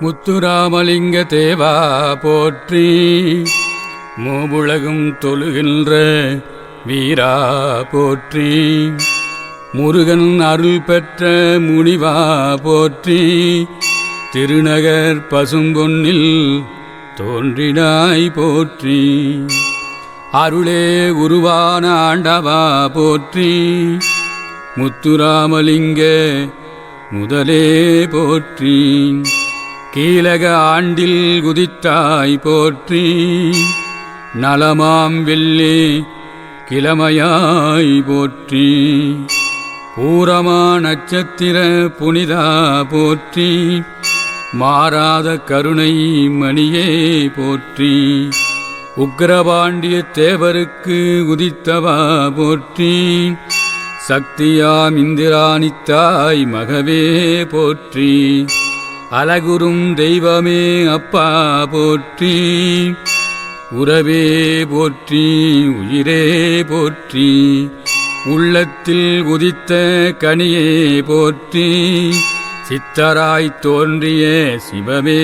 முத்துராமலிங்க தேவா போற்றி. மூவுலகும் தொழுகின்ற வீரா போற்றி. முருகன் அருள் பெற்ற முனிவா போற்றி. திருநகர் பசும்பொன்னில் தோன்றினாய் போற்றி. அருளே உருவான ஆண்டவா போற்றி. முத்துராமலிங்க முதலே போற்றி. கீழக ஆண்டில் குதித்தாய் போற்றி. நலமாம் வெள்ளி கிழமையாய் போற்றி. பூரமா நட்சத்திர புனிதா போற்றி. மாறாத கருணை மணியே போற்றி. உக்கிரபாண்டிய தேவருக்கு உதித்தவா போற்றி. சக்தியாம் இந்திராணித்தாய் மகவே போற்றி. அழகுறும் தெய்வமே அப்பா போற்றி. உறவே போற்றி உயிரே போற்றி. உள்ளத்தில் உதித்த கனியே போற்றி. சித்தராய் தோன்றிய சிவமே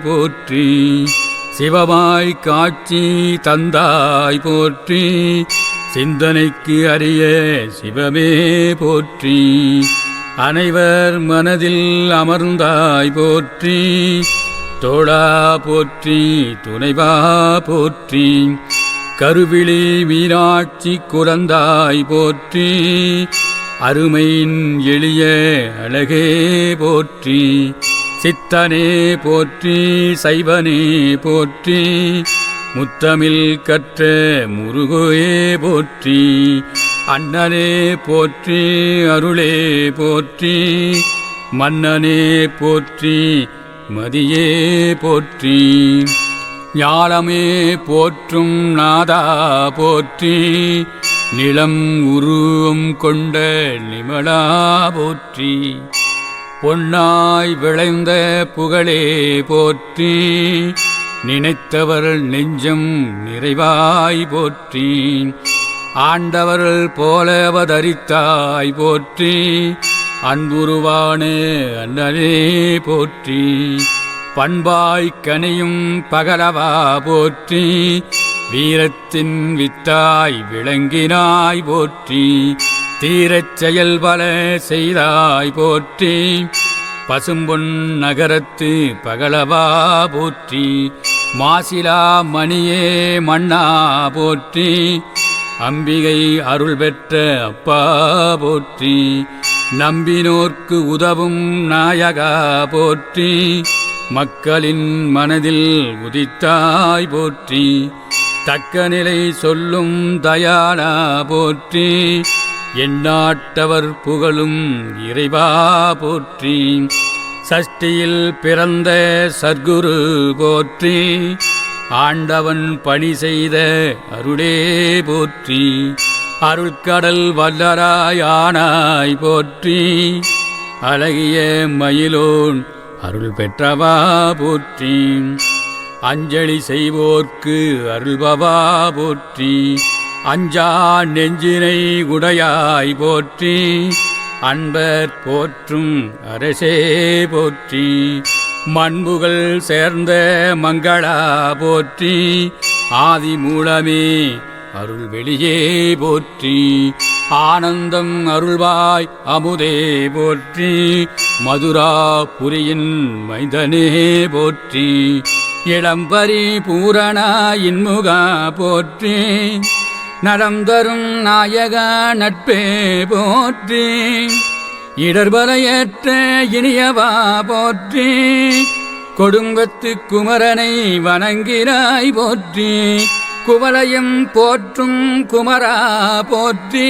போற்றி. சிவமாய் காட்சி தந்தாய் போற்றி. சிந்தனைக்கு அரிய சிவமே போற்றி. அனைவர் மனதில் அமர்ந்தாய் போற்றி. தோழா போற்றி துணைவா போற்றி. கருவிழி மீனாட்சி குழந்தாய் போற்றி. அருமையின் எளிய அழகே போற்றி. சித்தனே போற்றி சைவனே போற்றி. முத்தமிழ் கற்ற முருகோயே போற்றி. அண்ணனே போற்றி அருளே போற்றி. மன்னனே போற்றி மதியே போற்றி. ஞானமே போற்றும் நாதா போற்றி. நிலம் உருவம் கொண்ட நிமலா போற்றி. பொன்னாய் விளைந்த புகழே போற்றி. நினைத்தவர் நெஞ்சம் நிறைவாய் போற்றி. ஆண்டவர் போல அவதரித்தாய் போற்றி. அன்புருவான அண்ணனே போற்றி. பண்பாய் கனியும் பகலவா போற்றி. வீரத்தின் வித்தாய் விளங்கினாய் போற்றி. தீரச் செயல் பல செய்தாய் போற்றி. பசும்பொன் நகரத்து பகலவா போற்றி. மாசிலா மணியே மன்னா போற்றி. அம்பிகை அருள் பெற்ற அப்பா போற்றி. நம்பினோர்க்கு உதவும் நாயகா போற்றி. மக்களின் மனதில் உதித்தாய் போற்றி. தக்க நிலை சொல்லும் தயாளா போற்றி. எந்நாட்டவர் புகழும் இறைவா போற்றி. சஷ்டியில் பிறந்த சர்க்குரு போற்றி. ஆண்டவன் பணி செய்த அருளே போற்றி. அருட்கடல் வல்லராயானாய் போற்றி. அழகிய மயிலோன் அருள் பெற்றவா போற்றி. அஞ்சலி செய்வோர்க்கு அருள்பவா போற்றி. அஞ்சா நெஞ்சினை உடையாய் போற்றி. அன்பர் போற்றும் அரசே போற்றி. மண்புகள் சேர்ந்த மங்களா போற்றி. ஆதி மூலமே அருள் வெளியே போற்றி. ஆனந்தம் அருள்வாய் அமுதே போற்றி. மதுரா புரியின் மைந்தனே போற்றி. இளம்பரி பூரணா இன்முகா போற்றி. நலம் தரும் நாயகா நட்பே போற்றி. இடர்பலையற்ற இனியவா போற்றி. கொடுங்கத்து குமரனை வணங்கினாய் போற்றி. குவலயம் போற்றும் குமரா போற்றி.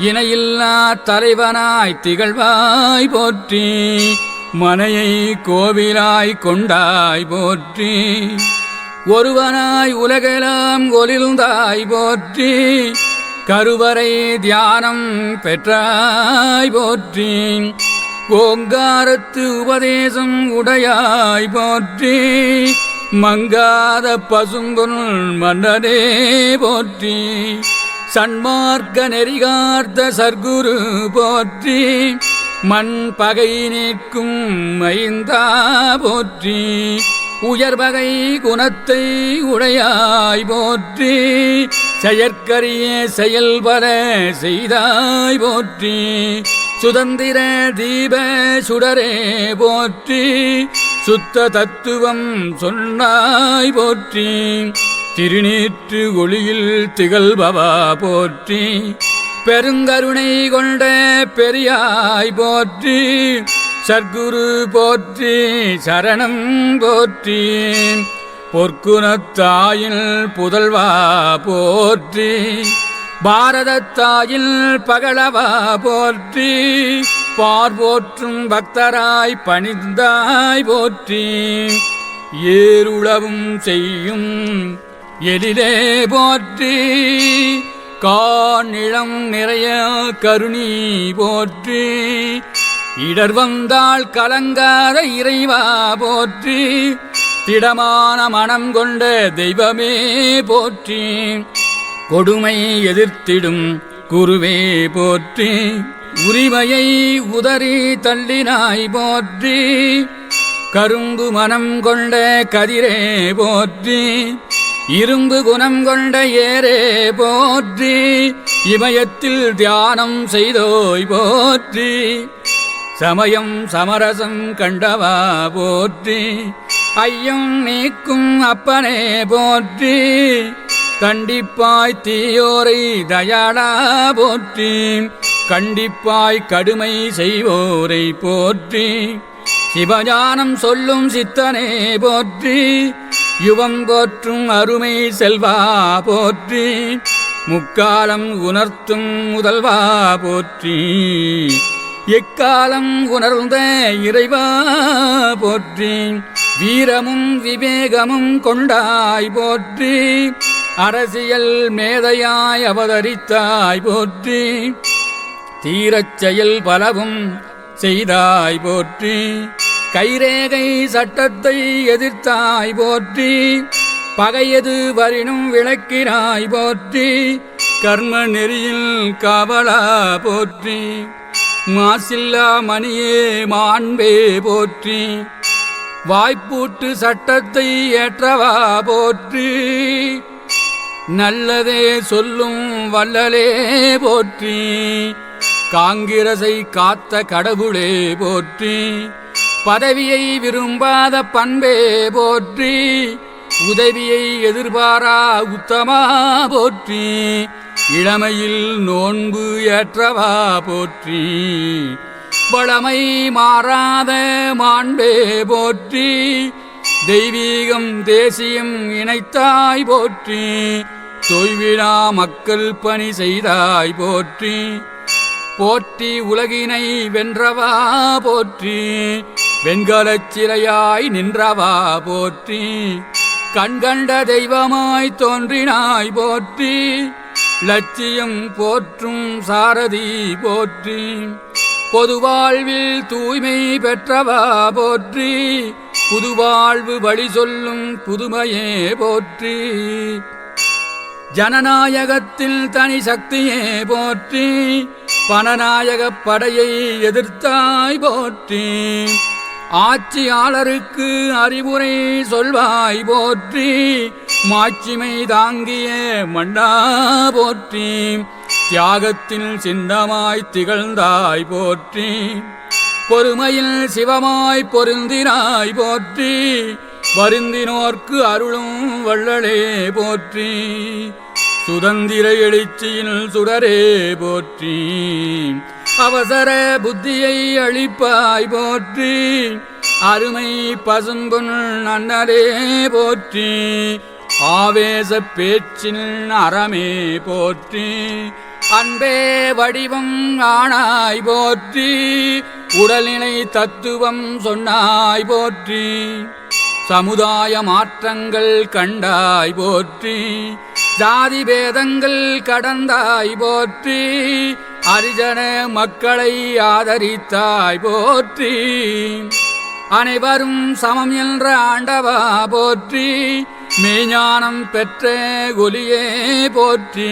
இணையில்லா தலைவனாய் திகழ்வாய் போற்றி. மனையை கோவிலாய் கொண்டாய் போற்றி. ஒருவனாய் உலகெல்லாம் ஒளிர்ந்தாய் போற்றி. கருவறை தியானம் பெற்றாய் போற்றி. ஓங்காரத்து உபதேசம் உடையாய் போற்றி. மங்காத பசும்பொன் மன்னனே போற்றி. சன்மார்க்க நெறிகார்த்த சர்க்குரு போற்றி. மண் பகை நிற்கும் மைந்தா போற்றி உயர்வகை குணத்தை உடையாய் போற்றி செயற்கரிய செயல்பல செய்தாய் போற்றி சுதந்திர தீப சுடரே போற்றி சுத்த தத்துவம் சொன்னாய் போற்றி திருநீற்று ஒளியில் திகழ்பவா போற்றி பெருங்கருணை கொண்ட பெரியாய் போற்றி சர்க்குரு போற்றி சரணம் போற்றி பொற்குணத்தாயில் புதல்வா போற்றி பாரதத்தாயில் பகலவா போற்றி பார்போற்றும் பக்தராய் பணிந்தாய் போற்றி ஏருளவும் செய்யும் எழிலே போற்றி காநிலம் நிறைய கருணி போற்றி இடர் வந்தால் கலங்காத இறைவா போற்றி திடமான மனம் கொண்ட தெய்வமே போற்றி கொடுமை எதிர்த்திடும் குருவே போற்றி உரிமையை உதறி தள்ளினாய் போற்றி கரும்பு மனம் கொண்ட கதிரே போற்றி இரும்பு குணம் கொண்ட ஏரே போற்றி இமயத்தில் தியானம் செய்தோய் போற்றி சமயம் சமரசம் கண்டவா போற்றி ஐயம் நீக்கும் அப்பனே போற்றி கண்டிப்பாய் தீயோரை தயாளா போற்றி கண்டிப்பாய் கடுமை செய்வோரை போற்றி சிவஞானம் சொல்லும் சித்தனே போற்றி யுவம் போற்றும் அருமை செல்வா போற்றி முக்காலம் உணர்த்தும் முதல்வா போற்றி எக்காலம் உணர்ந்த இறைவா போற்றி வீரமும் விவேகமும் கொண்டாய் போற்றி அரசியல் மேதையாய் அவதரித்தாய் போற்றி தீரச் செயல் பலவும் செய்தாய் போற்றி கைரேகை சட்டத்தை எதிர்த்தாய் போற்றி பகையது வரினும் விளக்கினாய் போற்றி கர்ம நெறியில் காவலா போற்றி மாசில்லா மணியே மாண்பே போற்றி வாய்ப்பூட்டு சட்டத்தை ஏற்றவா போற்றி நல்லதே சொல்லும் வல்லலே போற்றி காங்கிரசை காத்த கடவுளே போற்றி பதவியை விரும்பாத பண்பே போற்றி உதவியை எதிர்பாரா உத்தமா போற்றி இளமையில் நோன்பு ஏற்றவா போற்றி பழமை மாறாத மாண்பே போற்றி தெய்வீகம் தேசியம் இணைத்தாய் போற்றி தொய்விழா மக்கள் பணி செய்தாய் போற்றி போற்றி உலகினை வென்றவா போற்றி வெண்கலச் சிலையாய் நின்றவா போற்றி கண்கண்ட தெய்வமாய் தோன்றினாய் போற்றி லட்சியம் போற்றும் சாரதி போற்றி பொதுவாழ்வில் தூய்மை பெற்றவா போற்றி புதுவாழ்வு வழி சொல்லும் புதுமையே போற்றி ஜனநாயகத்தில் தனி சக்தியே போற்றி பணநாயகப் படையை எதிர்த்தாய் போற்றி ஆட்சியாளருக்கு அறிவுரை சொல்வாய் போற்றி மாட்சிமை தாங்கிய மன்னா போற்றி தியாகத்தில் சின்னமாய் திகழ்ந்தாய் போற்றி பொறுமையில் சிவமாய் பொருந்தினாய் போற்றி வருந்தினோர்க்கு அருளும் வள்ளலே போற்றி சுதந்திர எழுச்சியில் சுடரே போற்றி அவசர புத்தியை அளிப்பாய் போற்றி அருமை பசும்பொன் அண்ணலே போற்றி ஆவேச பேச்சின் அறமே போற்றி அன்பே வடிவம் ஆனாய் போற்றி உடல்நிலை தத்துவம் சொன்னாய் போற்றி சமுதாய மாற்றங்கள் கண்டாய் போற்றி ஜாதி பேதங்கள் கடந்தாய் போற்றி அரிஜன மக்களை ஆதரித்தாய் போற்றி அனைவரும் சமம் என்ற ஆண்டவா போற்றி மெய்ஞானம் பெற்ற ஒலியே போற்றி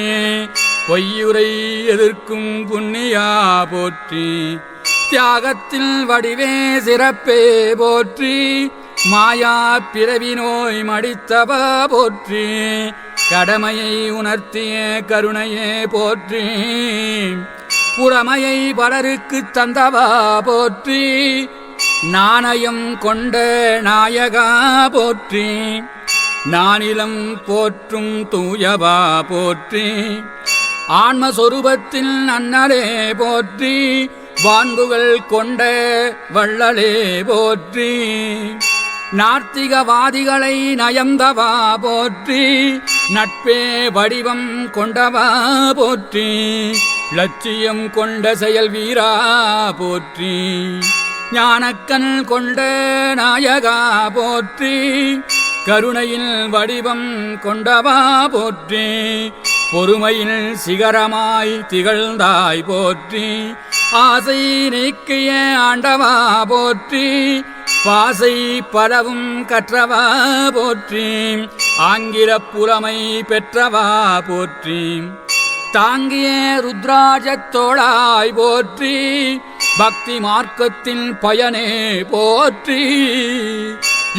பொய்யுரை எதிர்க்கும் புண்ணியா போற்றி தியாகத்தில் வடிவே சிறப்பே போற்றி மாயா பிறவி நோய் மடித்தவா போற்றி கடமையை உணர்த்திய கருணையே போற்றி புறமையை பலருக்கு தந்தவா போற்றி நாணயம் கொண்ட நாயகா போற்றி நானிலம் போற்றும் தூயவா போற்றி ஆன்மஸ்வரூபத்தில் அண்ணலே போற்றி வான்புகள் கொண்ட வள்ளலே போற்றி நார்த்திகவாதிகளை நயந்தவா போற்றி நட்பே வடிவம் கொண்டவா போற்றி லட்சியம் கொண்ட செயல் வீரா போற்றி ஞானக்கண் கொண்ட நாயகா போற்றி கருணையில் வடிவம் கொண்டவா போற்றி பொறுமையில் சிகரமாய் திகழ்ந்தாய் போற்றி ஆசை நீக்கிய ஆண்டவா போற்றி பாசை பலவும் கற்றவா போற்றி ஆங்கில புலமை பெற்றவா போற்றி தாங்கிய ருத்ராஜத்தோளாய் போற்றி பக்தி மார்க்கத்தின் பயனே போற்றி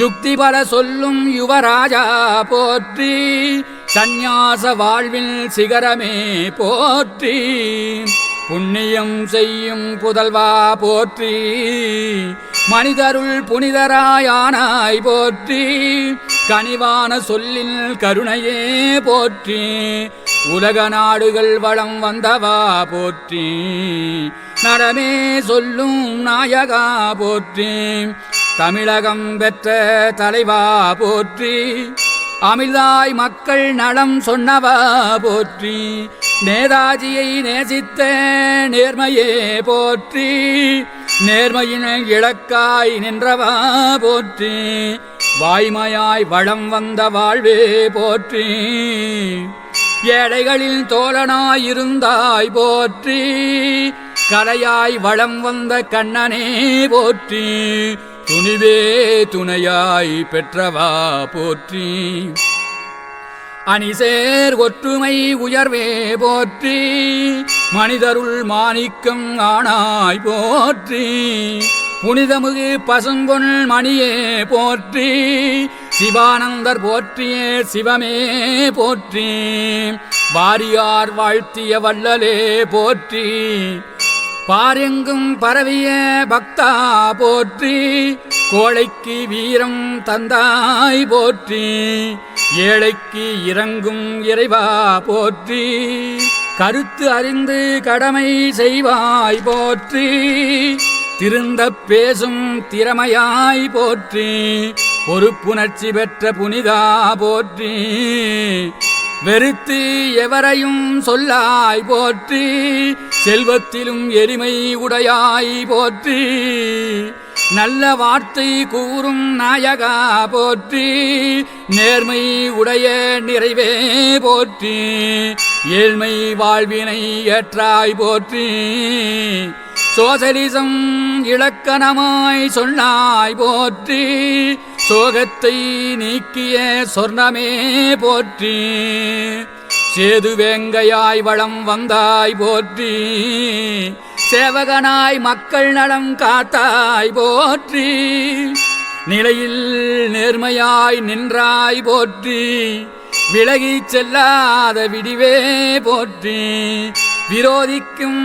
யுக்தி பல சொல்லும் யுவராஜா போற்றி சந்நியாச வாழ்வில் சிகரமே போற்றி புண்ணியம் செய்யும் புதல்வா போற்றி மனிதருள் புனிதராயானாய் போற்றி கனிவான சொல்லில் கருணையே போற்றி உலக நாடுகள் வளம் வந்தவா போற்றி நரமே சொல்லும் நாயகா போற்றி தமிழகம் பெற்ற தலைவா போற்றி அமிழ்தாய் மக்கள் நலம் சொன்னவா போற்றி நேதாஜியை நேசித்த நேர்மையே போற்றி நேர்மையின் இலக்காய் நின்றவா போற்றி வாய்மையாய் வளம் வந்த வாழ்வே போற்றி ஏழைகளில் தோழனாயிருந்தாய் போற்றி கலையாய் வளம் வந்த கண்ணனே போற்றி துணிவே துணையாய் பெற்றவா போற்றி அணிசேர் ஒற்றுமை உயர்வே போற்றி மனிதருள் மாணிக்கம் ஆனாய் போற்றி புனிதமுகு பசும்பொன் மணியே போற்றி சிவானந்தர் போற்றிய சிவமே போற்றி வாரியார் வாழ்த்திய வள்ளலே போற்றி பாரெங்கும் பரவிய பக்தா போற்றி கோழைக்கு வீரம் தந்தாய் போற்றி ஏழைக்கு இறங்கும் இறைவா போற்றி கருத்து அறிந்து கடமை செய்வாய் போற்றி திருந்த பேசும் திறமையாய் போற்றி பொறுப்புணர்ச்சி பெற்ற புனிதா போற்றி வெறுத்து எவரையும் சொல்லாய் போற்றி செல்வத்திலும் எளிமை உடையாய் போற்றி நல்ல வார்த்தை கூறும் நாயகா போற்றி நேர்மை உடைய நிறைவே போற்றி ஏழ்மை வாழ்வினை ஏற்றாய் போற்றி சோசலிசம் இலக்கணமாய் சொன்னாய் போற்றி சோகத்தை நீக்கிய சொர்ணமே போற்றி சேது வேங்கையாய் வளம் வந்தாய் போற்றி சேவகனாய் மக்கள் நலம் காத்தாய் போற்றி நிலையில் நேர்மையாய் நின்றாய் போற்றி விலகிச் செல்லாத விடிவே போற்றி விரோதிக்கும்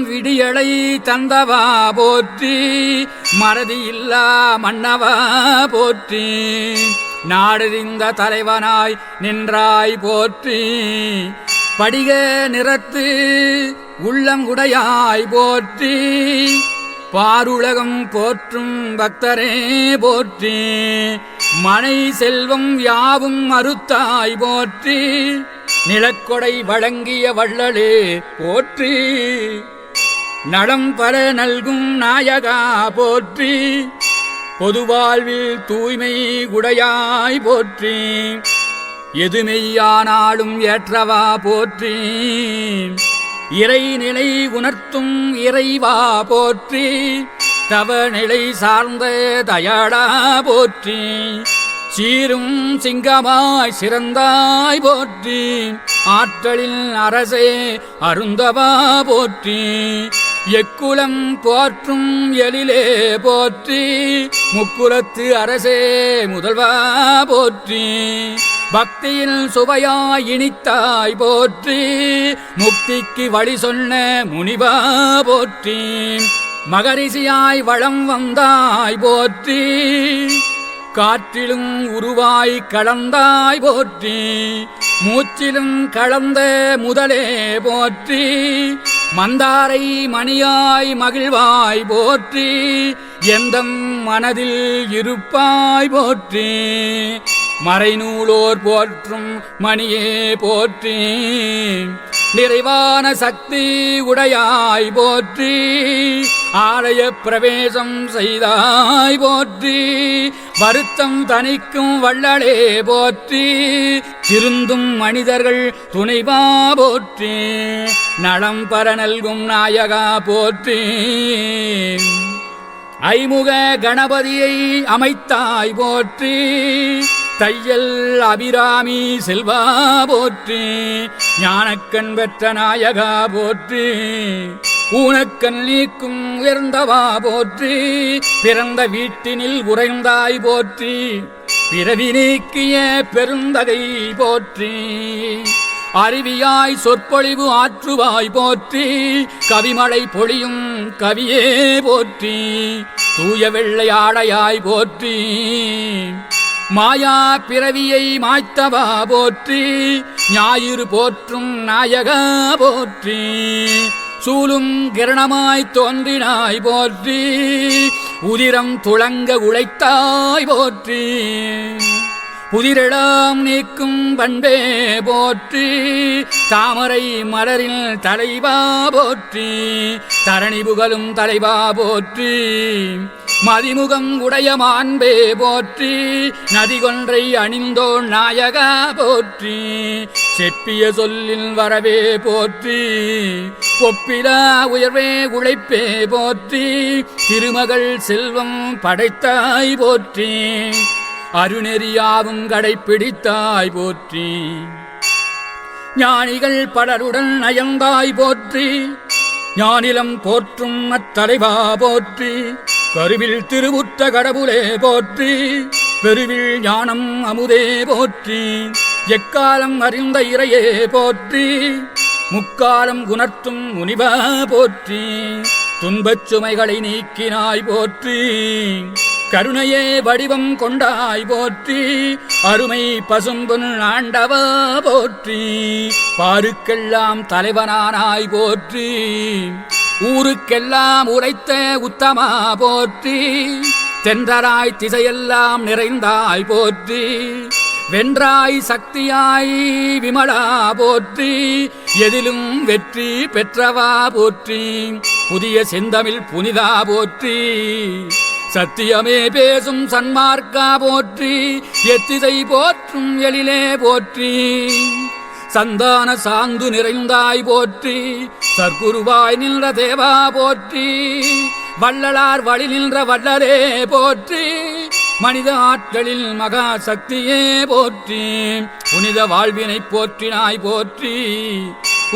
விடியலை தந்தவா போற்றி மறதியில்லா மன்னவா போற்றி நாடறிந்த தலைவனாய் நின்றாய் போற்றி படிக நிறத்து உள்ளம் உடையாய் போற்றி பாருலகம் போற்றும் பக்தரே போற்றி மனை செல்வம் யாவும் மறுத்தாய் போற்றி நிலக்கொடை வழங்கிய வள்ளலே போற்றி நலம் பல நல்கும் நாயகா போற்றி பொதுவாழ்வில் தூய்மை உடையாய் போற்றி எதுமெய்யானாலும் ஏற்றவா போற்றி இறைநிலை உணர்த்தும் இறைவா போற்றி தவநிலை சார்ந்த தயாளா போற்றி சீரும் சிங்கமாய் சிறந்தாய் போற்றி ஆற்றலில் அரசே அருந்தவா போற்றி எக்குலம் போற்றும் எழிலே போற்றி முக்குலத்து அரசே முதல்வா போற்றி பக்தியில் சுவையாய் இனித்தாய் போற்றி முக்திக்கு வழி சொன்ன முனிவா போற்றி மகரிஷியாய் வளம் வந்தாய் போற்றி காற்றிலும் உருவாய் கலந்தாய் போற்றி மூச்சிலும் கலந்த முதலே போற்றி மந்தாரை மணியாய் மகிழ்வாய் போற்றி எந்தம் மனதில் இருப்பாய் போற்றி மறைநூலோர் போற்றும் மணியே போற்றி நிறைவான சக்தி உடையாய் போற்றி ஆலய பிரவேசம் செய்தாய் போற்றி வருத்தம் தணிக்கும் வள்ளலே போற்றி திருந்தும் மனிதர்கள் துணைவா போற்றி நலம் பர நல்கும் நாயகா போற்றி ஐமுக கணபதியை அமைத்தாய் போற்றி தையல் அபிராமி செல்வா போற்றி ஞானக்கண் பெற்ற நாயகா போற்றி ஊனக்கண் நீக்கும் உயர்ந்தவா போற்றி பிறந்த வீட்டினில் உறைந்தாய் போற்றி பிறவி நீக்கிய பெருந்தகை போற்றி அருவியாய் சொற்பொழிவு ஆற்றுவாய் போற்றி கவிமழை பொழியும் கவியே போற்றி தூய வெள்ளை ஆடையாய் போற்றி மாயா பிறவியை மாய்த்தவா போற்றி ஞாயிறு போற்றும் நாயகா போற்றி சூலும் கிரணமாய் தோன்றினாய் போற்றி உதிரம் துளங்க உழைத்தாய் போற்றி புதிரெல்லாம் நீக்கும் பண்பே போற்றி தாமரை மலரில் தலைவா போற்றி தரணி புகழும் தலைவா போற்றி மதிமுகம் உடைய மாண்பே போற்றி நதி கொன்றை அணிந்தோன் நாயகா போற்றி செப்பிய சொல்லில் வரவே போற்றி ஒப்பிலா உயர்வே உழைப்பே போற்றி திருமகள் செல்வம் படைத்தாய் போற்றி அருணெறியாவும் கடைப்பிடித்தாய் போற்றி ஞானிகள் பலருடன் நயந்தாய் போற்றி ஞானிலம் போற்றும் அத்தலைவா போற்றி கருவில் திருவுற்ற கடவுளே போற்றி பெருவில் ஞானம் அமுதே போற்றி எக்காலம் அறிந்த இறையே போற்றி முக்காலம் குணர்த்தும் முனிவா போற்றி துன்பச் சுமைகளை நீக்கினாய் போற்றி கருணையே வடிவம் கொண்டாய் போற்றி அருமை பசும்பொன் ஆண்டவா போற்றி பாருக்கெல்லாம் தலைவனானாய் போற்றி ஊருக்கெல்லாம் உரைத்த உத்தமா போற்றி தென்றராய் திசையெல்லாம் நிறைந்தாய் போற்றி வென்றாய் சக்தியாய் விமலா போற்றி எதிலும் வெற்றி பெற்றவா போற்றி புதிய செந்தமிழ் புனிதா போற்றி சத்தியமே பேசும் சன்மார்க்கா போற்றி எத்திசை போற்றும் எழிலே போற்றி சந்தான சாந்து நிறைந்தாய் போற்றி சர்க்குருவாய் நின்ற தேவா போற்றி வள்ளலார் வழி நின்ற வள்ளலே போற்றி மனித ஆற்றலில் மகா சக்தியே போற்றி புனித வாழ்வினை போற்றினாய் போற்றி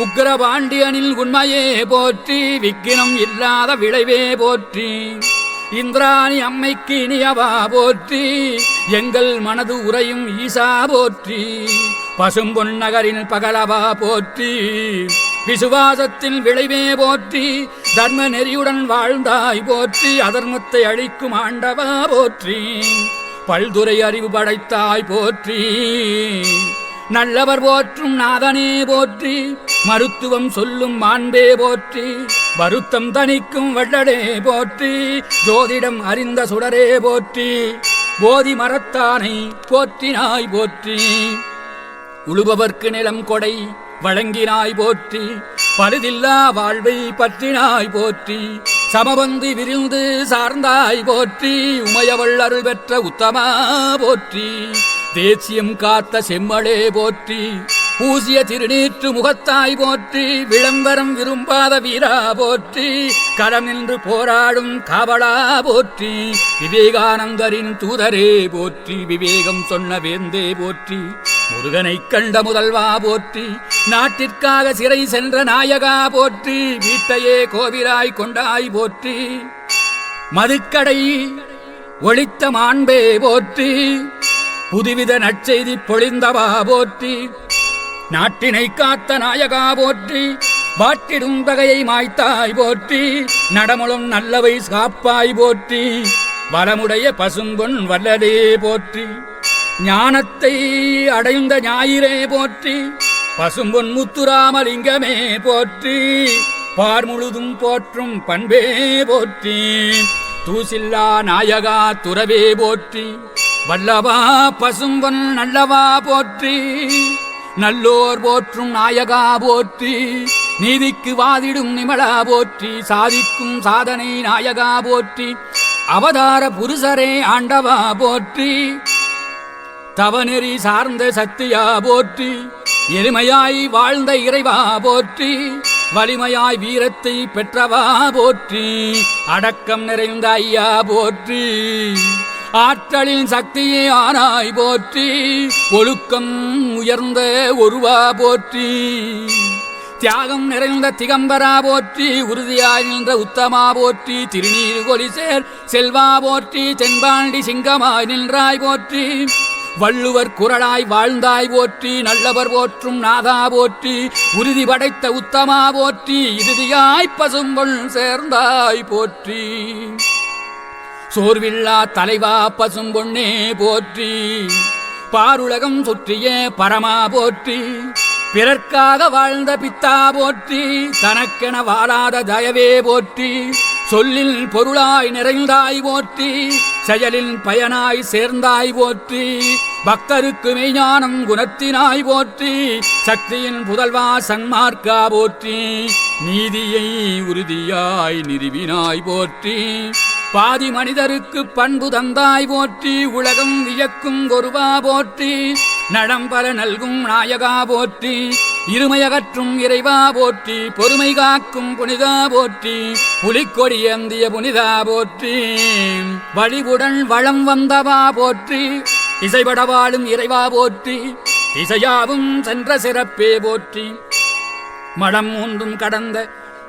உக்கிரபாண்டியனில் உண்மையே போற்றி விக்கினம் இல்லாத விளைவே போற்றி இந்திராணி அம்மைக்கு இனியவா போற்றி எங்கள் மனது உறையும் ஈசா போற்றி பசும்பொன் நகரின் பகலவா போற்றி விசுவாசத்தின் விளைவே போற்றி தர்ம நெறியுடன் வாழ்ந்தாய் போற்றி அதர்மத்தை அழிக்கும் ஆண்டவா போற்றி பல்துறை அறிவு படைத்தாய் போற்றி நல்லவர் போற்றும் நாதனே போற்றி மருத்துவம் சொல்லும் மாண்பே போற்றி வருத்தம் தணிக்கும் வள்ளலே போற்றி ஜோதிடம் அறிந்த சுடரே போற்றி போதி மரத்தானை போற்றினாய் போற்றி உழுபவர்க்கு நிலம் கொடை வழங்கினாய் போற்றி பழுதில்லா வாழ்வை பற்றினாய் போற்றி சமபந்தி விரிந்து சார்ந்தாய் போற்றி உமையவள் அருள் பெற்ற உத்தமா போற்றி தேசியம் காத்த செம்மளே போற்றி பூசிய திருநீற்று முகத்தாய் போற்றி விளம்பரம் விரும்பாத வீரா போற்றி களம் நின்று போராடும் காவலா போற்றி விவேகானந்தரின் தூதரே போற்றி விவேகம் சொன்ன வேந்தே போற்றி முருகனைக் கண்ட முதல்வா போற்றி நாட்டிற்காக சிறை சென்ற நாயகா போற்றி வீட்டையே கோவிலாய் கொண்டாய் போற்றி மதுக்கடை ஒளித்த மாண்பே போற்றி புதுவித நற்செய்தி பொழிந்தவா போற்றி நாட்டினை காத்த நாயகா போற்றி வாட்டிடும் பகையை மாய்த்தாய் போற்றி நடமுளும் நல்லவை காப்பாய் போற்றி வளமுடைய பசும்பொன் வல்லலே போற்றி ஞானத்தை அடைந்த ஞாயிறே போற்றி பசும்பொன் முத்துராமலிங்கமே போற்றி பார் முழுதும் போற்றும் பண்பே போற்றி தூசில்லா நாயகா துறவே போற்றி வல்லவா பசும்பொன் நல்லவா போற்றி நல்லோர் போற்றும் நாயகா போற்றி நீதிக்கு வாதிடும் நிமலா போற்றி சாதிக்கும் சாதனை நாயகா போற்றி அவதார புருஷரே ஆண்டவா போற்றி தவநெறி சார்ந்த சக்தியா போற்றி எளிமையாய் வாழ்ந்த இறைவா போற்றி வலிமையாய் வீரத்தை பெற்றவா போற்றி அடக்கம் நிறைந்த ஐயா போற்றி ஆற்றலின் சக்தியே ஆனாய் போற்றி ஒழுக்கம் உயர்ந்த ஒருவா போற்றி தியாகம் நிறைந்த திகம்பரா போற்றி உறுதியாய் நின்ற உத்தமா போற்றி திருநீறு கொலிசேர் செல்வா போற்றி தென்பாண்டி சிங்கமாய் நின்றாய் போற்றி வள்ளுவர் குரலாய் வாழ்ந்தாய் போற்றி நல்லவர் போற்றும் நாதா போற்றி உறுதி படைத்த உத்தமா போற்றி இறுதியாய் பசும்பொன் சேர்ந்தாய் போற்றி சோர்வில்லா தலைவா பசும்பொன்னே போற்றி பாருலகம் சுற்றிய பரமா போற்றி பிறர்க்காக வாழ்ந்த பித்தா போற்றி தனக்கென வாழாத தயவே போற்றி சொல்லில் பொருளாய் நிறைந்தாய் போற்றி செயலின் பயனாய் சேர்ந்தாய் போற்றி பக்தருக்கு மெய்ஞானம் குணத்தினாய் போற்றி சக்தியின் புதல்வா சன்மார்க்கா போற்றி நீதியை உறுதியாய் நிறுவினாய் போற்றி பாதி மனிதருக்கு பண்பு தந்தாய் போற்றி உலகம் வியக்கும் ஒருவா போற்றி நடம்பல நல்கும் நாயகா போற்றி இருமையகற்றும் இறைவா போற்றி பொறுமை காக்கும் புனிதா போற்றி புலிக்கொடி ஏந்திய புனிதா போற்றி வழிவுடன் வளம் வந்தவா போற்றி இசைபட வாழும் இறைவா போற்றி இசையாவும் சென்ற சிறப்பே போற்றி மடம் மூன்றும் கடந்த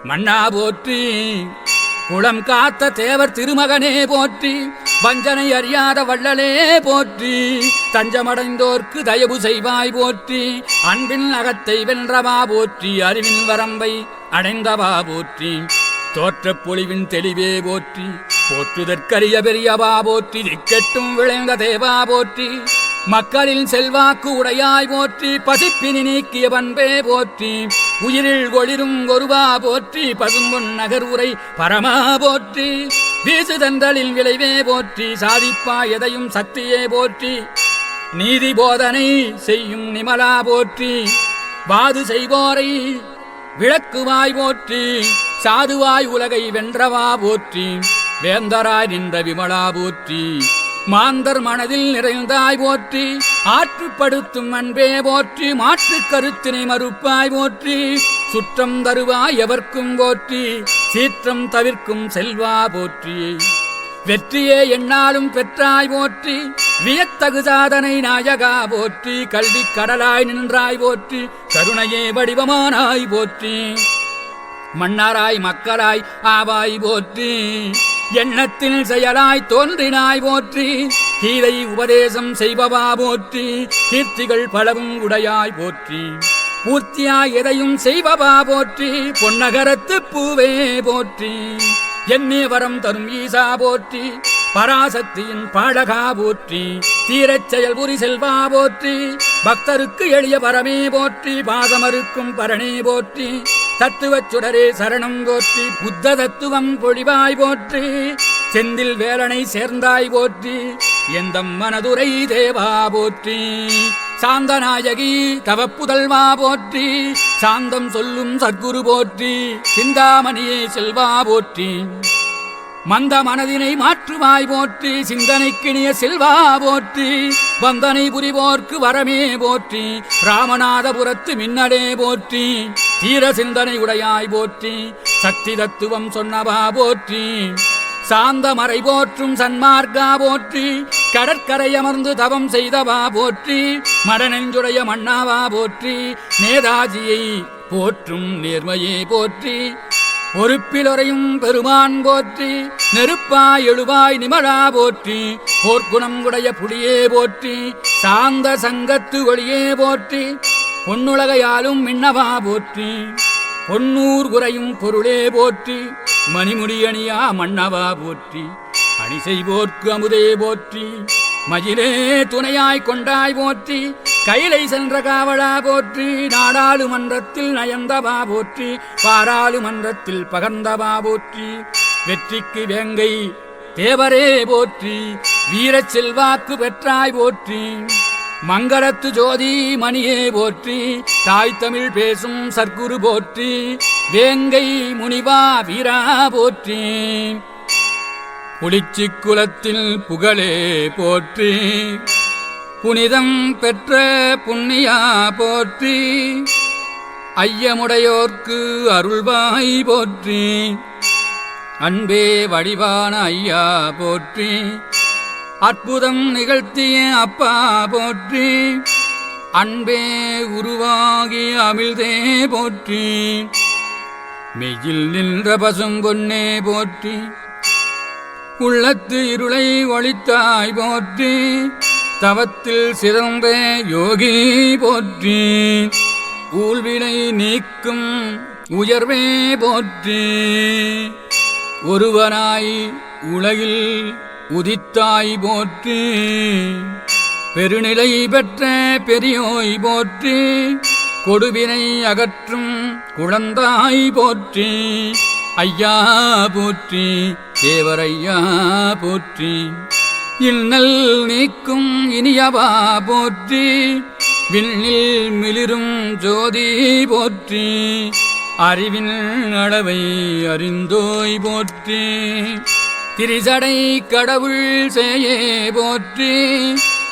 மன்னா போற்றி குளம் காத்த தேவர் திருமகனே போற்றி வஞ்சனை அறியாத வள்ளலே போற்றி தஞ்சமடைந்தோர்க்கு தயவு செய்வாய் போற்றி அன்பின் அகத்தை வென்றவா போற்றி அறிவின் வரம்பை அடைந்தவா போற்றி தோற்ற பொழிவின் தெளிவே போற்றி போற்றுதற்கரிய பெரியவா போற்றி திக்கெட்டும் விளைந்த தேவா போற்றி மக்களின் செல்வாக்கு உடையாய் போற்றி பசிப்பினி நீக்கிய பண்பே போற்றி உயிரில் ஒளிரும் ஒருவா போற்றி பசும்பொன் நகர் உரை பரமா போற்றி வீசுதந்தலில் விளைவே போற்றி சாதிப்பா எதையும் சக்தியே போற்றி நீதி போதனை செய்யும் நிமலா போற்றி வாது செய்வோரை விளக்குவாய் போற்றி சாதுவாய் உலகை வென்றவா போற்றி வேந்தராய் நின்ற விமலா போற்றி மாந்தர் மனதில் நிறைந்தாய் போற்றி ஆற்றுப்படுத்தும் அன்பே போற்றி மாற்று கருத்தினை மறுப்பாய் போற்றி சுற்றம் தருவாய் எவர்க்கும் போற்றி சீற்றம் தவிர்க்கும் செல்வா போற்றி வெற்றியே என்னாலும் பெற்றாய் போற்றி வியத்தகு சாதனை நாயகா போற்றி கல்வி கடலாய் நின்றாய் போற்றி கருணையே வடிவமானாய் போற்றி மன்னராய் மக்களாய் ஆவாய் போற்றி எண்ணத்தில் செயலாய் தோன்றினாய் போற்றி கீதை உபதேசம் செய்பவா போற்றி கீர்த்திகள் பலவும் உடையாய் போற்றி பூர்த்தியாய் எதையும் செய்பவா போற்றி பொன்னகரத்து பூவே போற்றி என்னே வரம் தரும் ஈசா போற்றி பராசக்தியின் பாடகா போற்றி தீரச் செயல் புரி செல்வா போற்றி பக்தருக்கு எளிய பரமே போற்றி பாதமறுக்கும் பரணே போற்றி தத்துவச் சுடரே சரணம் போற்றி புத்த தத்துவம் பொழிவாய் போற்றி செந்தில் வேலனை சேர்ந்தாய் போற்றி எந்தம் மனதுரை தேவா போற்றி சாந்தநாயகி தவப்புதல்வா போற்றி சாந்தம் சொல்லும் சத்குரு போற்றி சிந்தாமணியே செல்வா போற்றி மந்த மனதினை மாற்றுவாய் போற்றி சிந்தனைக்கினிய செல்வா போற்றி வந்தனை புரிவோர்க்கு வரமே போற்றி ராமநாதபுரத்து மின்னலே போற்றி தீர சிந்தனை உடையாய் போற்றி சக்தி தத்துவம் சொன்னவா போற்றி சாந்த மறை போற்றும் சன்மார்க்கா போற்றி கடற்கரை அமர்ந்து தவம் செய்தவா போற்றி மடநெஞ்சுடைய மன்னாவா போற்றி நேதாஜியை போற்றும் நேர்மையே போற்றி பொறுப்பிலுறையும் பெருமான் போற்றி நெருப்பாய் எழுவாய் நிமலா போற்றி போர்க்குணம் உடைய புலியே போற்றி சாந்த சங்கத்து ஒளியே போற்றி பொன்னுலகையாலும் மின்னவா போற்றி பொன்னூர் குறையும் பொருளே போற்றி மணிமுடியணியா மன்னவா போற்றி அணி செய்வோர்க்கு அமுதே போற்றி மயிலே துணையாய் கொண்டாய் போற்றி கைலை சென்ற காவலா போற்றி நாடாளுமன்றத்தில் நயந்தவா போற்றி பாராளுமன்றத்தில் பகர்ந்தவா போற்றி வெற்றிக்கு வேங்கை தேவரே போற்றி வீரச் செல்வாக்கு பெற்றாய் போற்றி மங்களத்து ஜோதி மணியே போற்றி தாய் தமிழ் பேசும் சர்க்குரு போற்றி வேங்கை முனிவா வீரா போற்றி புலிச்சிக் குலத்தில் புகழே போற்றி புனிதம் பெற்ற புண்ணியா போற்றி ஐயமுடையோர்க்கு அருள்வாய் போற்றி அன்பே வடிவான ஐயா போற்றி அற்புதம் நிகழ்த்திய அப்பா போற்றி அன்பே உருவாகி அமிழ்தே போற்றி மெய்யில் நின்ற பசும் பொன்னே போற்றி உள்ளத்து இருளை ஒளித்தாய் போற்றி தவத்தில் சிறந்த யோகி போற்றி ஊழ்வினை நீக்கும் உயர்வே போற்றி ஒருவனாய் உலகில் உதித்தாய் போற்றி பெருநிலை பெற்ற பெரியோய் போற்றி கொடுவினை அகற்றும் குழந்தாய் போற்றி ஐயா போற்றி தேவரையா போற்றி இன்னல் நீக்கும் இனியவா போற்றி விண்ணில் மிளிரும் ஜோதி போற்றி அறிவின் அளவை அறிந்தோய் போற்றி திரிசடை கடவுள் சேயே போற்றி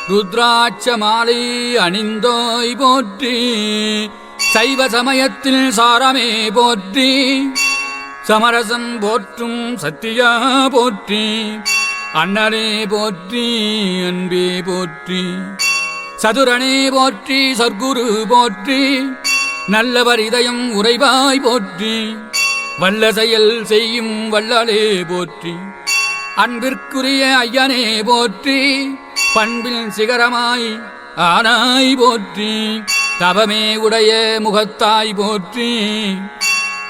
ருத்ராட்ச மாலை அணிந்தோய் போற்றி சைவ சமயத்தில் சாரமே போற்றி சமரசம் போற்றும் சத்தியா போற்றி அண்ணனே போற்றி அன்பே போற்றி சதுரனே போற்றி சர்க்குரு போற்றி நல்லவர் இதயம் உறைவாய் போற்றி வல்ல செயல் செய்யும் வல்லலே போற்றி அன்பிற்குரிய ஐயனே போற்றி பண்பில் சிகரமாய் ஆனாய் போற்றி தவமே உடைய முகத்தாய் போற்றி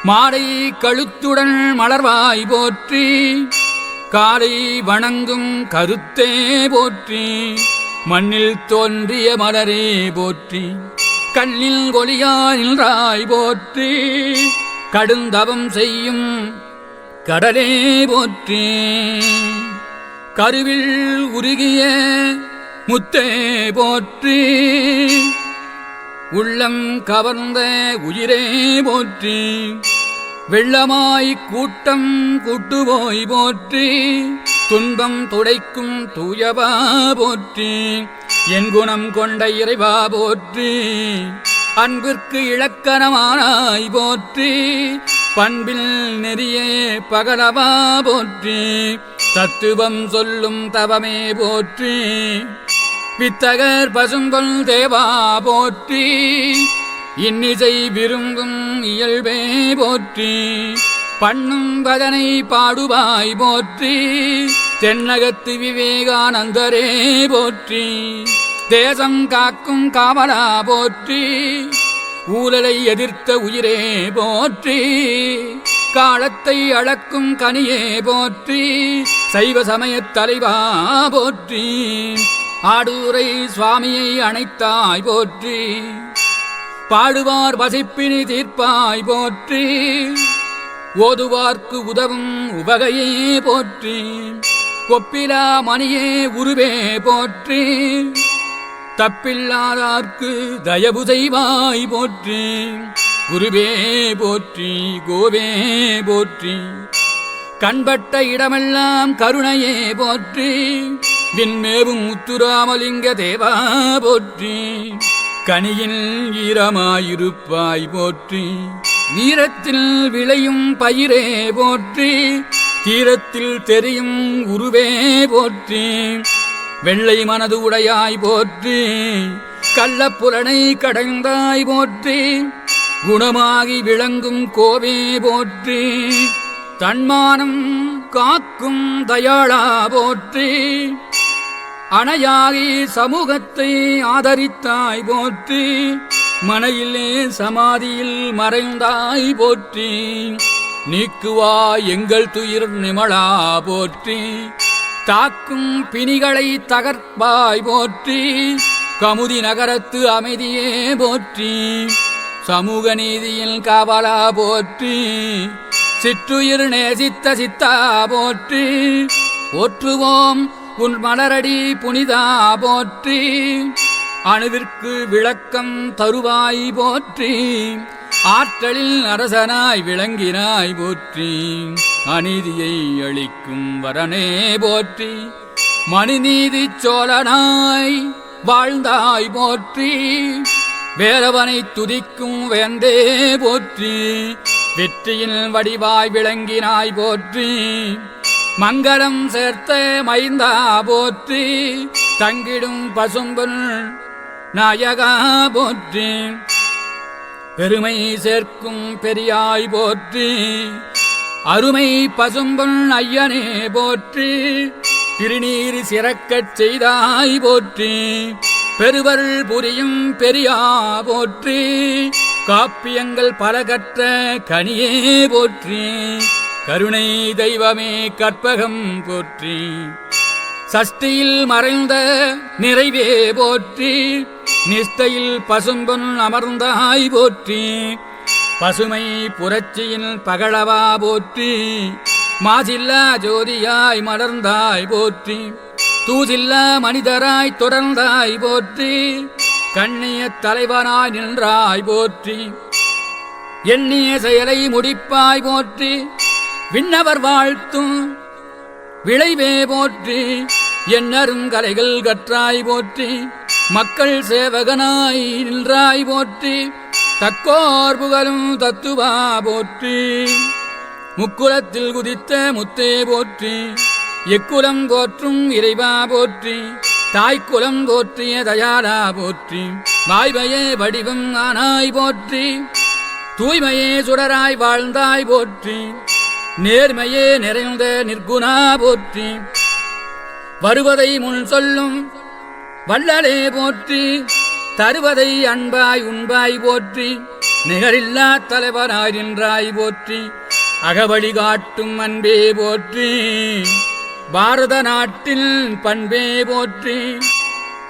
மாலை கழுத்துடன் மலர்வாய் போற்றி காலை வணங்கும் கருத்தே போற்றி மண்ணில் தோன்றிய மலரே போற்றி கண்ணில் ஒளியாய் போற்றி கடுந்தவம் செய்யும் கடலே போற்றி கருவில் உருகிய முத்தே போற்றி உள்ளம் கவர்ந்த உயிரே போற்றி வெள்ளமாய் கூட்டம் கூட்டுவோய் போற்றி துன்பம் துடைக்கும் தூயவா போற்றி என் குணம் கொண்ட இறைவா போற்றி அன்பிற்கு இலக்கணமானாய் போற்றி பண்பில் நெறியே பகலவா போற்றி தத்துவம் சொல்லும் தவமே போற்றி வித்தகர் பசுங்கொள் தேவா போற்றி இன்னிசை விரும்பும் இயல்பே போற்றி பண்ணும் பதனை பாடுவாய் போற்றி தென்னகத்து விவேகானந்தரே போற்றி தேசம் காக்கும் காவலா போற்றி ஊழலை எதிர்த்த உயிரே போற்றி காலத்தை அளக்கும் கனியே போற்றி சைவ சமயத் தலைவா போற்றி ஆடூரை சுவாமியை அணைத்தாய் போற்றி பாடுவார் வசிப்பினி தீர்ப்பாய் போற்றி ஓதுவார்க்கு உதவும் உவகையே போற்றி ஒப்பிலா மணியே உருவே போற்றி தப்பில்லாதார்க்கு தயவு செய்வாய் போற்றி குருவே போற்றி கோவே போற்றி கண்பட்ட இடமெல்லாம் கருணையே போற்றி. விண்மேவும் முத்துராமலிங்க தேவா போற்றி. கனியில் ஈரமாயிருப்பாய் போற்றி. வீரத்தில் விளையும் பயிரே போற்றி. தீரத்தில் தெரியும் உருவே போற்றி. வெள்ளை மனது உடையாய் போற்றி. கள்ளப்புலனை கடைந்தாய் போற்றி. குணமாகி விளங்கும் கோவே போற்றி. தன்மானம் காக்கும் தயாளா போற்றி. அணையாகி சமூகத்தை ஆதரித்தாய் போற்றி. மனையிலே சமாதியில் மறைந்தாய் போற்றி. நீக்குவாய் எங்கள் துயிர் நிமலா போற்றி. தாக்கும் பிணிகளை தகர்ப்பாய் போற்றி. கமுதி நகரத்து அமைதியே போற்றி. சமூக நீதியில் காவலா போற்றி. சிற்றுயிர் நேசித்த சித்தா போற்றி. போற்றுவோம் உன் மலரடி புனிதா போற்றி. அணுவிற்கு விளக்கம் தருவாய் போற்றி. ஆற்றலில் அரசனாய் விளங்கினாய் போற்றி. அநீதியை அளிக்கும் வரனே போற்றி. மனுநீதி சோழனாய் வாழ்ந்தாய் போற்றி. வேலவனை துதிக்கும் வேந்தே போற்றி. வெற்றியின் வடிவாய் விளங்கினாய் போற்றி. மங்களம் சேர்த்த மைந்தா போற்றி. தங்கிடும் பசும்பொன் நாயகா போற்றி. பெருமை சேர்க்கும் பெரியாய் போற்றி. அருமை பசும்பொன் ஐயனே போற்றி. திருநீர் சிறக்கச் செய்தாய் போற்றி. பெருவருள் புரியும் பெரியா போற்றி. காப்பியங்கள் பல கற்ற கனியே போற்றி. கருணை தெய்வமே கற்பகம் போற்றி. சஷ்டியில் மறைந்த நிறைவே போற்றி. நிஷ்டையில் பசும்பொன் அமர்ந்தாய் போற்றி. பசுமை புரட்சியின் பகழவா போற்றி. மாசில்லா ஜோதியாய் மலர்ந்தாய் போற்றி. தூசில்லா மனிதராய் தொடர்ந்தாய் போற்றி. கண்ணிய தலைவனாய் நின்றாய் போற்றி. எண்ணிய செயலை முடிப்பாய் போற்றி. விண்ணவர் வாழ்த்தும் விளைவே போற்றி. எண்ணரும் கலைகள் கற்றாய் போற்றி. மக்கள் சேவகனாய் நின்றாய் போற்றி. தக்கோர் புகழும் தத்துவா போற்றி. முக்குலத்தில் குதித்த முத்தே போற்றி. எக்குலம் போற்றும் இறைவா போற்றி. தாய்க்குலம் போற்றிய தயாளா போற்றி. வாய்மையே வடிவம் ஆனாய் போற்றி. தூய்மையே சுடராய் வாழ்ந்தாய் போற்றி. நேர்மையே நிறைந்த நிர்குணா போற்றி. வருவதை முன் சொல்லும் வள்ளலே போற்றி. தருவதை அன்பாய் உண்பாய் போற்றி. நிகரில்லா தலைவராய் நின்றாய் போற்றி. அகவழி காட்டும் அன்பே போற்றி. பாரத நாட்டில் பண்பே போற்றி.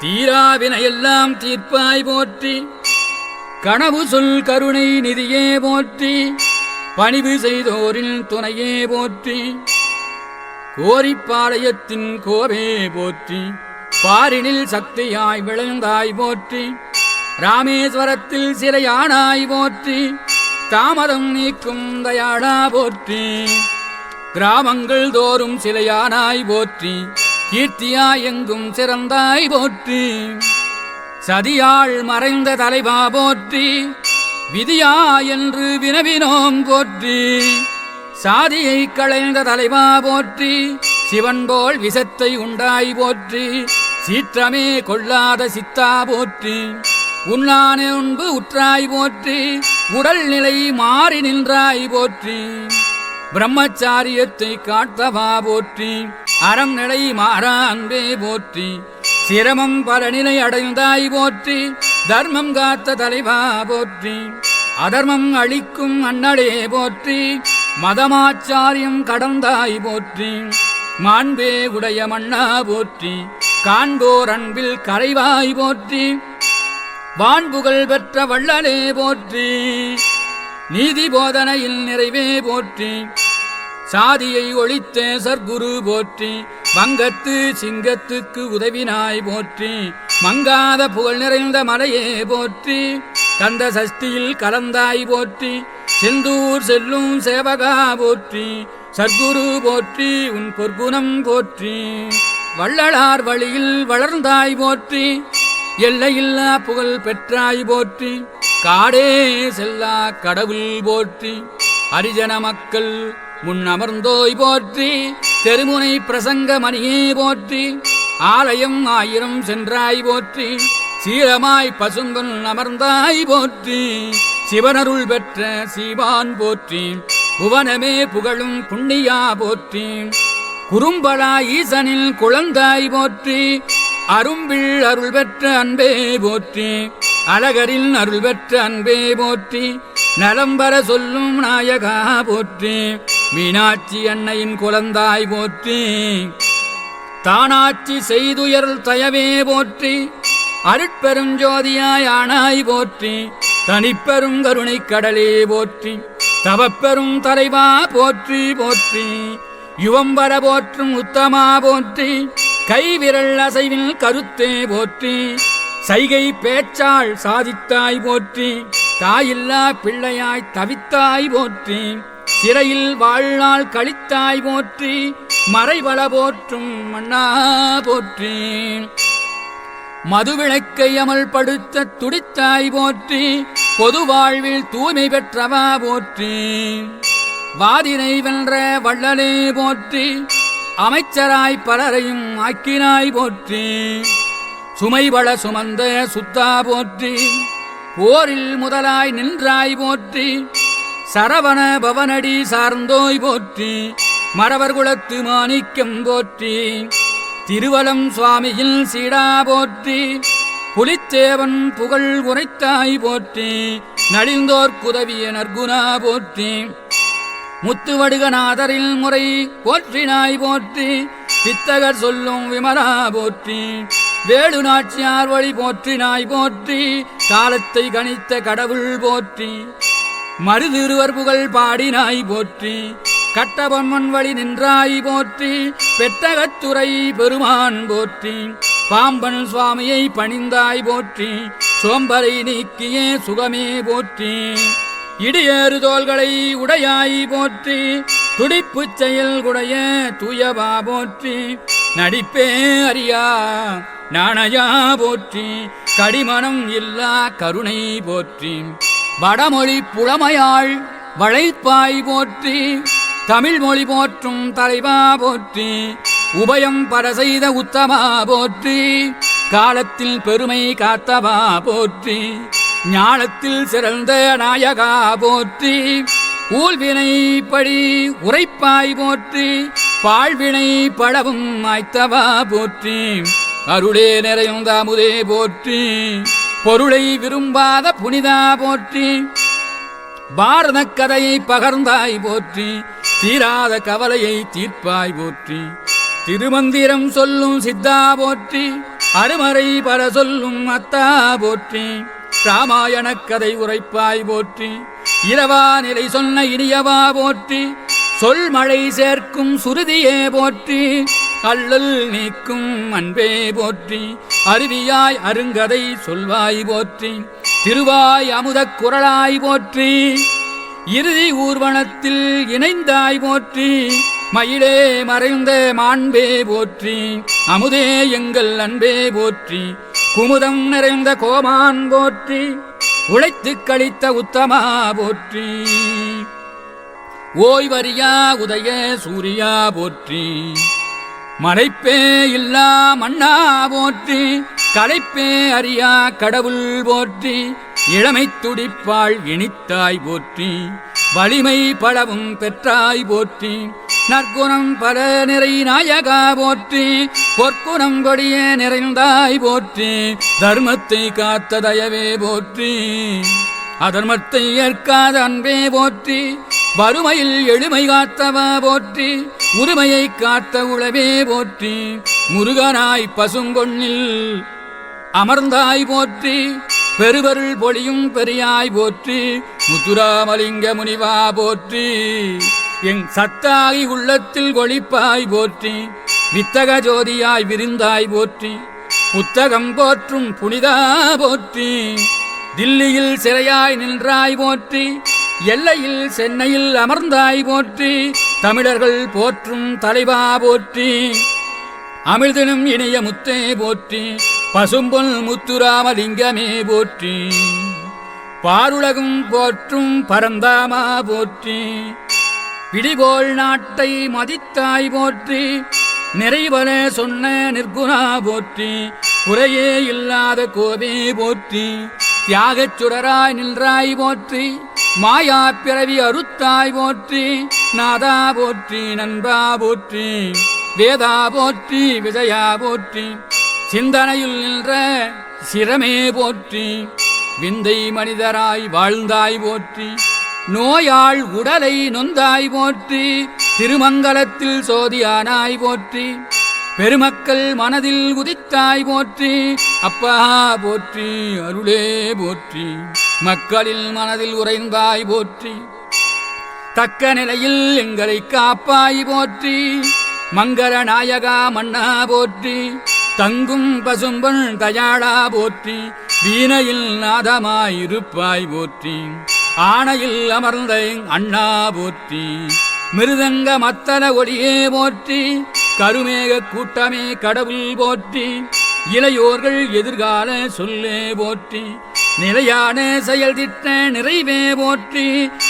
தீராவினையெல்லாம் தீர்ப்பாய் போற்றி. கனவு சொல் கருணை நிதியே போற்றி. பணிவு செய்தோரின் துணையே போற்றி. கோரிப்பாளையத்தின் கோவே போற்றி. பாரினில் சக்தியாய் விளைந்தாய் போற்றி. ராமேஸ்வரத்தில் சிறையானாய் போற்றி. தாமதம் நீக்கும் தயாளா போற்றி. கிராமங்கள் தோறும் சிலையானாய் போற்றி. கீர்த்தியாய் எங்கும் சிறந்தாய் போற்றி. சதியாள் மறைந்த தலைவா போற்றி. விதியா என்று வினவினோம் போற்றி. சாதியை களைந்த தலைவா போற்றி. சிவன் போல் விஷத்தை உண்டாய் போற்றி. சீற்றமே கொள்ளாத சித்தா போற்றி. உண்ணான உண்பு உற்றாய் போற்றி. உடல் நிலை மாறி நின்றாய் போற்றி. பிரம்மச்சாரியத்தை காட்டவா போற்றி. அறம் நிலை மாறா அன்பே போற்றி. சிரமம் பல நிலை அடைந்தாய் போற்றி. தர்மம் காத்த தலைவா போற்றி. அதர்மம் அழிக்கும் அண்ணலே போற்றி. மதமாச்சாரியம் கடந்தாய் போற்றி. மாண்பே உடைய மன்னா போற்றி. காண்போர் அன்பில் கரைவாய் போற்றி. வான்புகழ் பெற்ற வள்ளலே போற்றி. நீதி போதனையில் நிறைவே போற்றி. சாதியை ஒழித்த சர்க்குரு போற்றி. வங்கத்து சிங்கத்துக்கு உதவினாய் போற்றி. மங்காத புகழ் நிறைந்த மலையே போற்றி. கந்த சஷ்டியில் கலந்தாய் போற்றி. செந்தூர் செல்லும் சேவகா போற்றி. சர்க்குரு போற்றி உன் பொற்குணம் போற்றி. வள்ளலார் வழியில் வளர்ந்தாய் போற்றி. எல்லையில்லா புகழ் பெற்றாய் போற்றி. காடே செல்லா கடவுள் போற்றி. ஹரிஜன மக்கள் முன் அமர்ந்தோய் போற்றி. தெருமுனை பிரசங்க மணியே போற்றி. ஆலயம் 1000 சென்றாய் போற்றி. சீரமாய் பசும்பன் அமர்ந்தாய் போற்றி. சிவனருள் பெற்ற சீவான் போற்றி. புவனமே புகழும் புண்ணியா போற்றி. குறும்பலா ஈசனில் குழந்தாய் போற்றி. அரும்பில் அருள் பெற்ற அன்பே போற்றி. அழகரில் அருள் பெற்ற அன்பே போற்றி. நலம்பர சொல்லும் நாயகா போற்றி. மீனாட்சி அன்னையின் குழந்தாய் போற்றி. தானாட்சி செய்துயர் தயவே போற்றி. அருட்பெரும் ஜோதியாய் ஆனாய் போற்றி. தனிப்பெரும் கருணை கடலே போற்றி. தவப்பெரும் தலைவா போற்றி போற்றி. யுவம்பர போற்றும் உத்தமா போற்றி. கைவிரல் அசைவில் கருத்தே போற்றி. சைகை பேச்சாள் சாதித்தாய் போற்றி. தாயில்லா பிள்ளையாய் தவித்தாய் போற்றி. சிறையில் வாழ்நாள் கழித்தாய் போற்றி. மறைபல போற்றும் மன்னா போற்றி. மதுவிளக்கை அமல்படுத்த துடித்தாய் போற்றி. பொது வாழ்வில் தூய்மை பெற்றவா போற்றி. வாதினை வென்ற வள்ளலே போற்றி. அமைச்சராய் பலரையும் ஆக்கினாய் போற்றி. சுமைபல சுமந்த சுத்தா போற்றி. போரில் முதலாய் நின்றாய் போற்றி. சரவண பவனடி சார்ந்தோய் போற்றி. மறவர் குலத்து மாணிக்கம் போற்றி. திருவலம் சுவாமியில் சீடா போற்றி. புலித்தேவன் புகழ் உரைத்தாய் போற்றி. நலிந்தோர்க்குதவிய நற்குணா போற்றி. முத்துவடுகநாதரில் முறை போற்றினாய் போற்றி. பித்தகர் சொல்லும் விமலா போற்றி. வேடு நாச்சியார் வழி போற்றினாய் போற்றி. காலத்தை கணித்த கடவுள் போற்றி. மருதிருவர் புகழ் பாடினாய் போற்றி. கட்டபொன்மன் வழி நின்றாய் போற்றி. பெட்டகத்துறை பெருமான் போற்றி. பாம்பன் சுவாமியை பணிந்தாய் போற்றி. சோம்பரை நீக்கிய சுகமே போற்றி. இடியேறு தோள்களை உடையாய் போற்றி. துடிப்புச் செயல் குடைய தூயவா போற்றி. நடிப்பே அறியா நாணயா போற்றி. கடிமணம் இல்லா கருணை போற்றி. வடமொழி புலமையாள் வளைப்பாய் போற்றி. தமிழ் மொழி போற்றும் தலைவா போற்றி. உபயம் பர செய்த உத்தமா போற்றி. காலத்தில் பெருமை காத்தவா போற்றி. ஞானத்தில் சிறந்த நாயகா போற்றி. ஊழ்வினை படி உரைப்பாய் போற்றி. பாழ்வினை பழவும் மாய்த்தவா போற்றி. அருளே நிறைந்த அமுதே போற்றி. பொருளை விரும்பாத புனிதா போற்றி. பாரத கதையை பகர்ந்தாய் போற்றி. தீராத கவலையை தீர்ப்பாய் போற்றி. திருமந்திரம் சொல்லும் சித்தா போற்றி. அருமறை பல சொல்லும் அத்தா போற்றி. ராமாயண கதை உரைப்பாய் போற்றி. இரவா நிலை சொன்ன இனியவா போற்றி. சொல் மழை சேர்க்கும் சுருதியே போற்றி. அல்லல் நீக்கும் அன்பே போற்றி. அருவியாய் அருங்கதை சொல்வாய் போற்றி. திருவாய் அமுதக் குரலாய் போற்றி. இறுதி ஊர்வனத்தில் இணைந்தாய் போற்றி. மயிலே மறைந்த மாண்பே போற்றி. அமுதே எங்கள் அன்பே போற்றி. குமுதம் நிறைந்த கோமான் போற்றி. உழைத்து கழித்த உத்தமா போற்றி. ஓய்வறியா உதய சூரியா போற்றி. மலைப்பே இல்லா மன்னா போற்றி. கலைப்பே அறியா கடவுள் போற்றி. இளமை துடிப்பாள் இனித்தாய் போற்றி. வலிமை பலவும் பெற்றாய் போற்றி. நற்குணம் பல நிறை நாயகா போற்றி. பொற்குணம் கொடிய நிறைந்தாய் போற்றி. தர்மத்தை காத்த தயவே போற்றி. அதர்மத்தை ஏற்காத அன்பே போற்றி. வறுமையில் எளிமை காத்தவா போற்றி. உரிமையை காத்த உளவே போற்றி. முருகனாய் பசுங்கொன்னில் அமர்ந்தாய் போற்றி. பெருவருள் பொழியும் பெரியாய் போற்றி. முத்துராமலிங்க முனிவா போற்றி. எங் சத்தாகி உள்ளத்தில் ஒளிப்பாய் போற்றி. வித்தக ஜோதியாய் விரிந்தாய் போற்றி. புத்தகம் போற்றும் புனிதா போற்றி. தில்லியில் சிறையாய் நின்றாய் போற்றி. எல்லையில் சென்னையில் அமர்ந்தாய் போற்றி. தமிழர்கள் போற்றும் தலைவா போற்றி. அமிழ்தினும் இனிய முத்தே போற்றி. பசும்பொன் முத்துராமலிங்கமே போற்றி. பாருலகும் போற்றும் பரந்தாமா போற்றி. பிடிபோல் நாட்டை மதித்தாய் போற்றி. நிறைவல சொன்ன நிற்குணா போற்றி. குறையே இல்லாத கோவே போற்றி. தியாகச் சுடராய் நின்றாய் போற்றி. மாயா பிறவி அறுத்தாய் போற்றி. நாதா போற்றி. நண்பா போற்றி. வேதா போற்றி. விஜயா போற்றி. சிந்தனையில் நின்ற சிரமே போற்றி. விந்தை மனிதராய் வாழ்ந்தாய் போற்றி. நோயாள் உடலை நொந்தாய் போற்றி. திருமங்கலத்தில் சோதியானாய் போற்றி. பெருமக்கள் மனதில் உதித்தாய் போற்றி. அப்பா போற்றி. அருளே போற்றி. மக்களில் மனதில் உறைந்தாய் போற்றி. தக்க நிலையில் எங்களை காப்பாய் போற்றி. மங்கள நாயகா மன்னா போற்றி. தங்கும் பசும்பொன் தயாளா போற்றி. வீணையில் நாதமாயிருப்பாய் போற்றி. ஆணையில் அமர்ந்த அண்ணா போற்றி. மிருதங்க மத்தன ஒளியே போற்றி. கருமேக கூட்டமே கடவுள் போற்றி. இளையோர்கள் எதிர்கால சொல்லே போற்றி. நிலையான செயல் திட்ட நிறைவே போற்றி.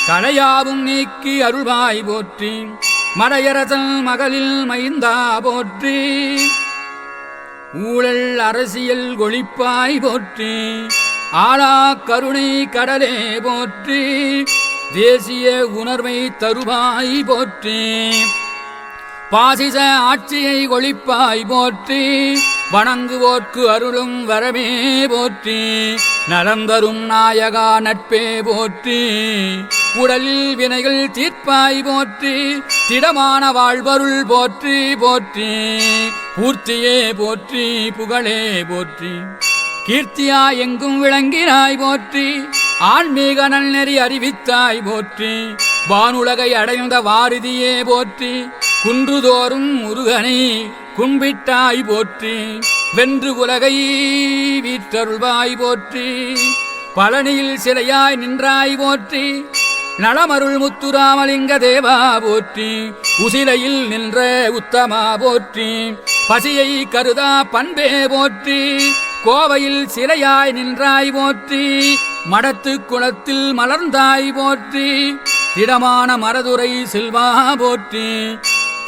கலையாவும் நீக்கி அருள்வாய் போற்றி. மலையரசன் மகளில் மைந்தா போற்றி. ஊழல் அரசியல் ஒழிப்பாய் போற்றி. ஆளா கருணை கடலே போற்றி. தேசிய உணர்வை தருவாய் போற்றி. பாசிச ஆட்சியை ஒழிப்பாய் போற்றி. வணங்குவோர்க்கு அருளும் வரமே போற்றி. நலம் தரும் நாயகா நட்பே போற்றி. உடலில் வினைகள் தீர்ப்பாய் போற்றி. திடமான வாழ்வருள் போற்றி போற்றி. பூர்த்தியே போற்றி. புகழே போற்றி. கீர்த்தியா எங்கும் விளங்கினாய் போற்றி. ஆன்மீக நல்நெறி அறிவித்தாய் போற்றி. வானுலகை அடைந்த வாரிதியே போற்றி. குன்றுதோறும் முருகனை கும்பிட்டாய் போற்றி. வென்று உலகை வீற்றருள்வாய் போற்றி. பழனியில் சிலையாய் நின்றாய் போற்றி. நலமருள் முத்துராமலிங்க தேவா போற்றி. உசிலையில் நின்ற உத்தமா போற்றி. பசியை கருதா பண்பே போற்றி. கோவையில் சிலையாய் நின்றாய் போற்றி. மடத்து குளத்தில் மலர்ந்தாய் போற்றி. திடமான மரதுரை செல்வா போற்றி.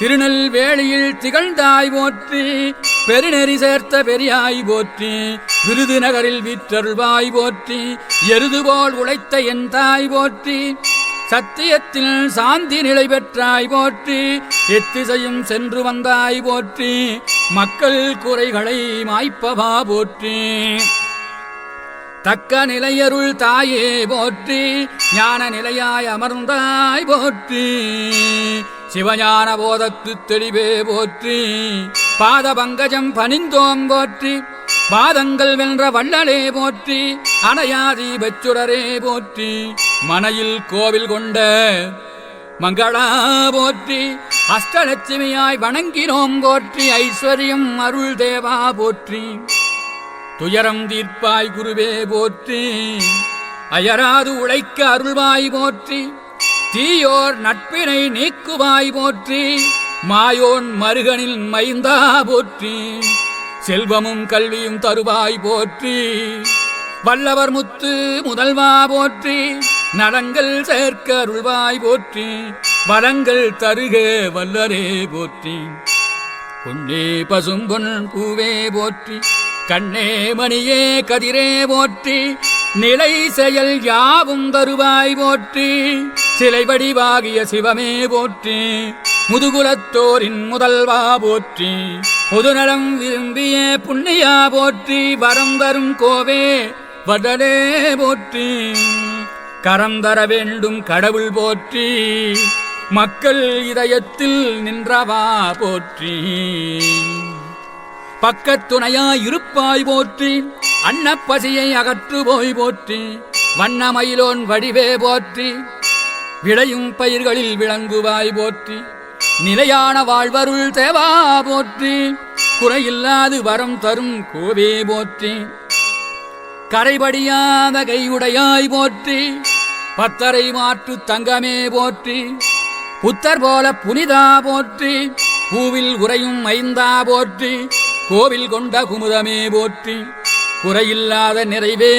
திருநெல்வேலியில் திகழ்ந்தாய் போற்றி. பெருநெறி சேர்த்த பெரியாய் போற்றி. விருதுநகரில் வீற்றருள்வாய் போற்றி. எருது போல் உழைத்த என் தாய் போற்றி. சத்தியத்தில் சாந்தி நிலை பெற்றாய் போற்றி. எத்திசையும் சென்று வந்தாய் போற்றி. மக்கள் குறைகளை மாய்ப்பவா போற்றி. தக்க நிலையருள் தாயே போற்றி. ஞான நிலையாய் அமர்ந்தாய் போற்றி. சிவஞான போதத்து தெளிவே போற்றி. பாத பங்கஜம் பணிந்தோம் போற்றி. பாதங்கள் வென்ற வள்ளலே போற்றி. அணையாதி பெச்சுடரே போற்றி. மனையில் கோவில் கொண்ட மங்களா போற்றி. அஷ்டலட்சுமியாய் வணங்கினோம் போற்றி. ஐஸ்வர்யம் அருள் தேவா போற்றி. துயரம் தீர்ப்பாய் குருவே போற்றி. அயராது உழைக்க அருள்வாய் போற்றி. தீயோர் நட்பினை நீக்குவாய் போற்றி. மாயோன் மருகனில் மைந்தா போற்றி. செல்வமும் கல்வியும் தருவாய் போற்றி. வல்லவர் முத்து முதல்வா போற்றி. நலங்கள் சேர்க்க அருள்வாய் போற்றி. வளங்கள் தருக வல்லரே போற்றி. பொன்னே பசும்பொன் பூவே போற்றி. கண்ணே மணியே கதிரே போற்றி. நிலை செயல் யாவும் தருவாய் போற்றி. சிலை வடிவாகிய சிவமே போற்றி. முதுகுலத்தோரின் முதல்வா போற்றி. பொதுநலம் விரும்பிய புண்ணியா போற்றி. வரம் தரும் கோவே வடலே போற்றி. கரம் தர வேண்டும் கடவுள் போற்றி. மக்கள் இதயத்தில் நின்றவா போற்றி. பக்கத்துணையாய் இருப்பாய் போற்றி. அன்னப்பசியை அகற்றுபோய் போற்றி. வண்ணமயிலோன் வடிவே போற்றி. விளையும் பயிர்களில் விளங்குவாய் போற்றி. நிலையான வாழ்வருள் தேவா போற்றி. குறையில்லாது வரம் தரும் கோவே போற்றி. கரைபடியாத கையுடையாய் போற்றி. பத்தரை மாற்று தங்கமே போற்றி. புத்தர் போல புனிதா போற்றி, பூவில் உறையும் மைந்தா போற்றி, கோவில் கொண்ட குமுதமே போற்றி, குறையில்லாத நிறைவே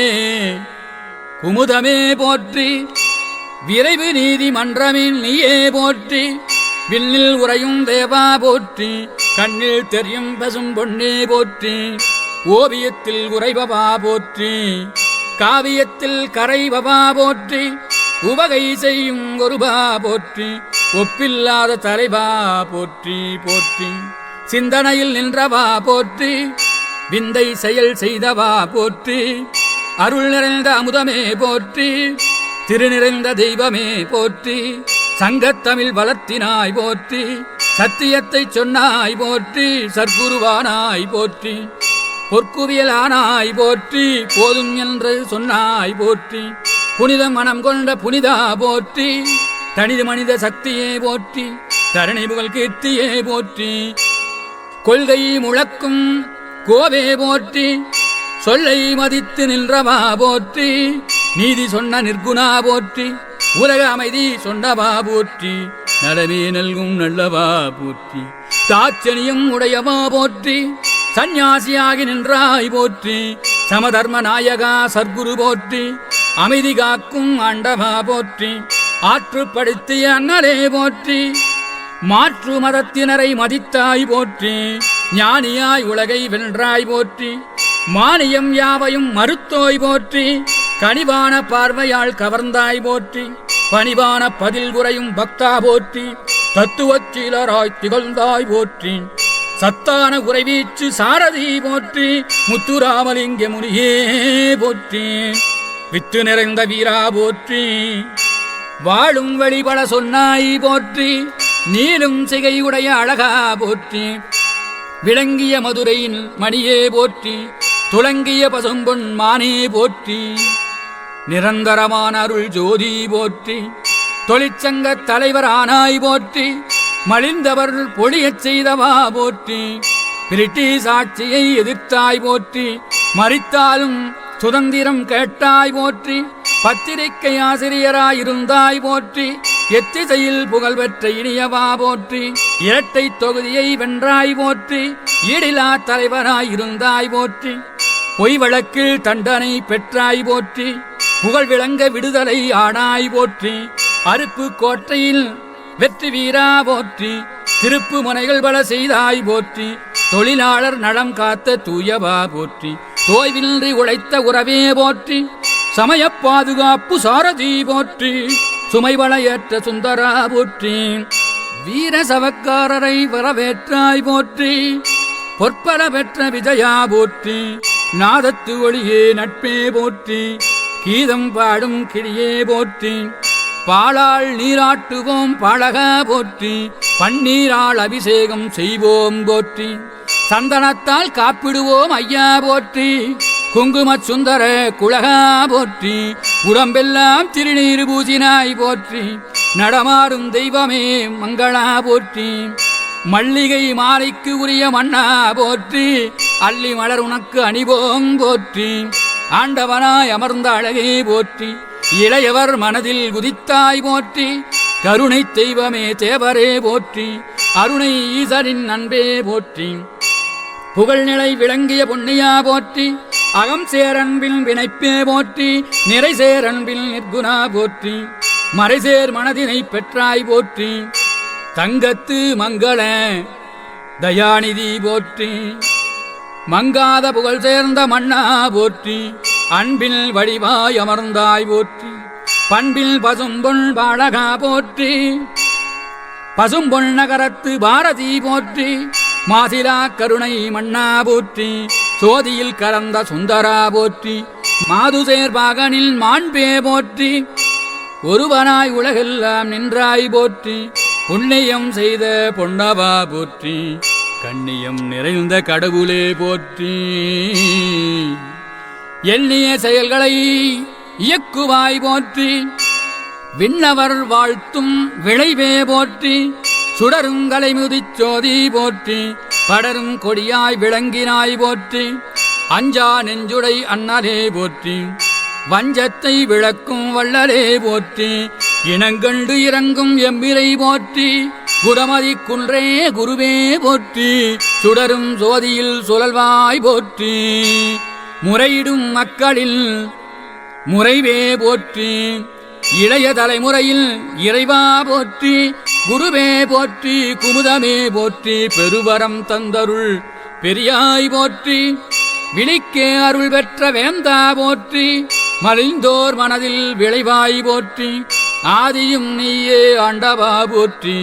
குமுதமே போற்றி, விரைவு நீதி மன்றமில் நீயே போற்றி, விண்ணில் உறையும் தேவா போற்றி, கண்ணில் தெரியும் பசும் பொன்னே போற்றி, ஓவியத்தில் உறைபவா போற்றி, காவியத்தில் கரைபவா போற்றி, உவகை செய்யும் ஒருபா போற்றி, ஒப்பில்லாத தலைவா போற்றி போற்றி, சிந்தனையில் நின்றவா போற்றி, விந்தை செயல் செய்தவா போற்றி, அருள் நிறைந்த அமுதமே போற்றி, திருநிறைந்த தெய்வமே போற்றி, சங்கத்தமிழ் வளர்த்தினாய் போற்றி, சத்தியத்தை சொன்னாய் போற்றி, சற்குருவானாய் போற்றி, பொற்குவியலானாய் போற்றி, போதும் என்று சொன்னாய் போற்றி, புனித மனம் கொண்ட புனிதா போற்றி, தனித மனித சக்தியே போற்றி, தரணி புகழ் கீர்த்தியே போற்றி, கொள்கை முழக்கும் கோவே போற்றி, சொல்லை மதித்து நின்றவா போற்றி, நீதி சொன்ன நிர்குணா போற்றி, உலக அமைதி சொன்னவா போற்றி, நலமே நல்கும் நல்லவா போற்றி, தாட்சணியும் உடையவா போற்றி, சந்நியாசியாகி நின்றாய் போற்றி, சமதர்ம நாயகா சர்க்குரு போற்றி, அமைதி காக்கும் ஆண்டவா போற்றி, ஆற்றுப்படுத்திய அண்ணலே போற்றி, மாற்று மதத்தினரை மதித்தாய் போற்றி, ஞானியாய் உலகை வென்றாய் போற்றி, மானியம் யாவையும் மறுத்தோய் போற்றி, கனிவான பார்வையால் கவர்ந்தாய் போற்றி, பணிவான பதில் உரையும் பக்தா போற்றி, தத்துவச்சீலராய் திகழ்ந்தாய் போற்றி, சத்தான உறைவீச்சு சாரதி போற்றி, முத்துராமலிங்க முனியே போற்றி, வித்து நிறைந்த வீரா போற்றி, வாழும் வழிபட சொன்னாய் போற்றி, நீளும் சிகையுடைய அழகா போற்றி, விளங்கிய மதுரையின் மணியே போற்றி, துளங்கிய பசும்பொன் மானே போற்றி, நிரந்தரமான அருள் ஜோதி போற்றி, தொழிற்சங்க தலைவரானாய் போற்றி, மலிந்தவர் பொழியச் செய்தவா போற்றி, பிரிட்டிஷ் ஆட்சியை எதிர்த்தாய் போற்றி, மறித்தாலும் சுதந்திரம் கேட்டாய் போற்றி, பத்திரிகை ஆசிரியராயிருந்தாய் போற்றி, எத்திசையில் புகழ்பெற்ற இனியவா போற்றி, இரட்டை தொகுதியை வென்றாய் போற்றி, ஈடிலா தலைவராயிருந்தாய் போற்றி, பொய் வழக்கில் தண்டனை பெற்றாய் போற்றி, புகழ் விளங்க விடுதலை ஆனாய் போற்றி, அருப்பு கோட்டையில் வெற்றி வீரா போற்றி, திருப்பு முனைகள் பல செய்தாய் போற்றி, தொழிலாளர் நலம் காத்த தூயவா போற்றி, தோய்வின்றி உழைத்த உறவே போற்றி, சமய பாதுகாப்பு சாரதி போற்றி, சுமைவள ஏற்ற சுந்தரா போற்றி, வீர சவக்காரரை வரவேற்றாய் போற்றி, பொற்பல பெற்ற விஜயா போற்றி, நாதத்து ஒளியே நட்பே போற்றி, கீதம் பாடும் கிளியே போற்றி, பாலால் நீராட்டுவோம் பாலகா போற்றி, பன்னீரால் அபிஷேகம் செய்வோம் போற்றி, சந்தனத்தால் காப்பிடுவோம் ஐயா போற்றி, குங்கும சுந்தர குலகா போற்றி, உடம்பெல்லாம் திருநீர் பூசினாய் போற்றி, நடமாடும் தெய்வமே மங்களா போற்றி, மல்லிகை மாலைக்கு உரிய மன்னா போற்றி, அள்ளி மலர் உனக்கு அணிவோம் போற்றி, ஆண்டவனாய் அமர்ந்த அழகே போற்றி, இளையவர் மனதில் குதித்தாய் போற்றி, கருணை தெய்வமே தேவரே போற்றி, அருணை ஈசரின் அன்பே போற்றி, புகழ்நிலை விளங்கிய பொன்னியா போற்றி, அகம் சேரன்பில் வினைப்பே போற்றி, நிறை சேரன்பில் நிர்குணா போற்றி, மறைசேர் மனதினை பெற்றாய் போற்றி, தங்கத்து மங்கள தயாநிதி போற்றி, மங்காத புகழ் சேர்ந்த மன்னா போற்றி, அன்பில் வடிவாய் அமர்ந்தாய் போற்றி, பண்பில் பசும்பொன் பாலகா போற்றி, பசும்பொன் நகரத்து பாரதி போற்றி, மாசிலா கருணை மன்னா போற்றி, சோதியில் கலந்த சுந்தரா போற்றி, மாதுசேர் பாகனில் மாண்பே போற்றி, ஒருவனாய் உலகெல்லாம் நின்றாய் போற்றி, புண்ணியம் செய்த பொன்னவா போற்றி, கண்ணியம் நிறைந்த கடவுளே போற்றி, எண்ணிய செயல்களை இயக்குவாய் போற்றி, விண்ணவர் வாழ்த்தும் விளைவே போற்றி, சுடருங்கலை முதிச்சோதி போற்றி, படரும் கொடியாய் விளங்கினாய் போற்றி, அஞ்சா நெஞ்சுடை அண்ணலே போற்றி, வஞ்சத்தை விளக்கும் வள்ளலே போற்றி, இனங்கண்டு இறங்கும் எம்மிரை போற்றி குடமதி குன்றே குருவே போற்றி சுடரும் சோதியில் சுழல்வாய் போற்றி முறையிடும் மக்களில் முறைவே போற்றி இளைய தலைமுறையில் இறைவா போற்றி குருவே போற்றி குமுதமே போற்றி பெருவரம் தந்தருள் பெரியாய் போற்றி விழிக்கே அருள் பெற்ற வேந்தா போற்றி மலிந்தோர் மனதில் விளைவாய் போற்றி ஆதியும் நீயே ஆண்டவா போற்றி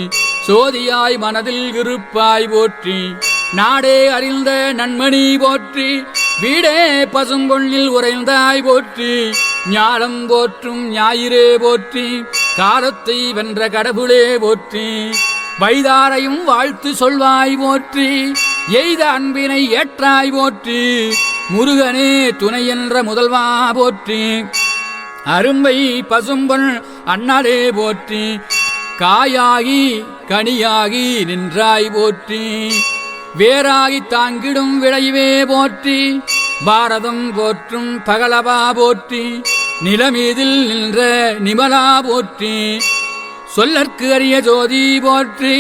சோதியாய் மனதில் இருப்பாய் போற்றி நாடே அறிந்த நன்மணி போற்றி வீடே பசும்பொன்னில் உறைந்தாய் போற்றி ஞானம் போற்றும் ஞாயிறே போற்றி காலத்தை வென்ற கடவுளே போற்றி வைதாரையும் வாழ்த்து சொல்வாய் போற்றி எய்த அன்பினை ஏற்றாய் போற்றி முருகனே துணை என்ற முதல்வா போற்றி அரும்பை பசும்பொன் அண்ணலே போற்றி காயாகி கனியாகி நின்றாய் போற்றி வேறாகி தாங்கிடும் விளைவே போற்றி பாரதம் போற்றும் பகலவா போற்றி நிலமீதில் நின்ற நிமலா போற்றி சொல்லற்கு அரிய ஜோதி போற்றி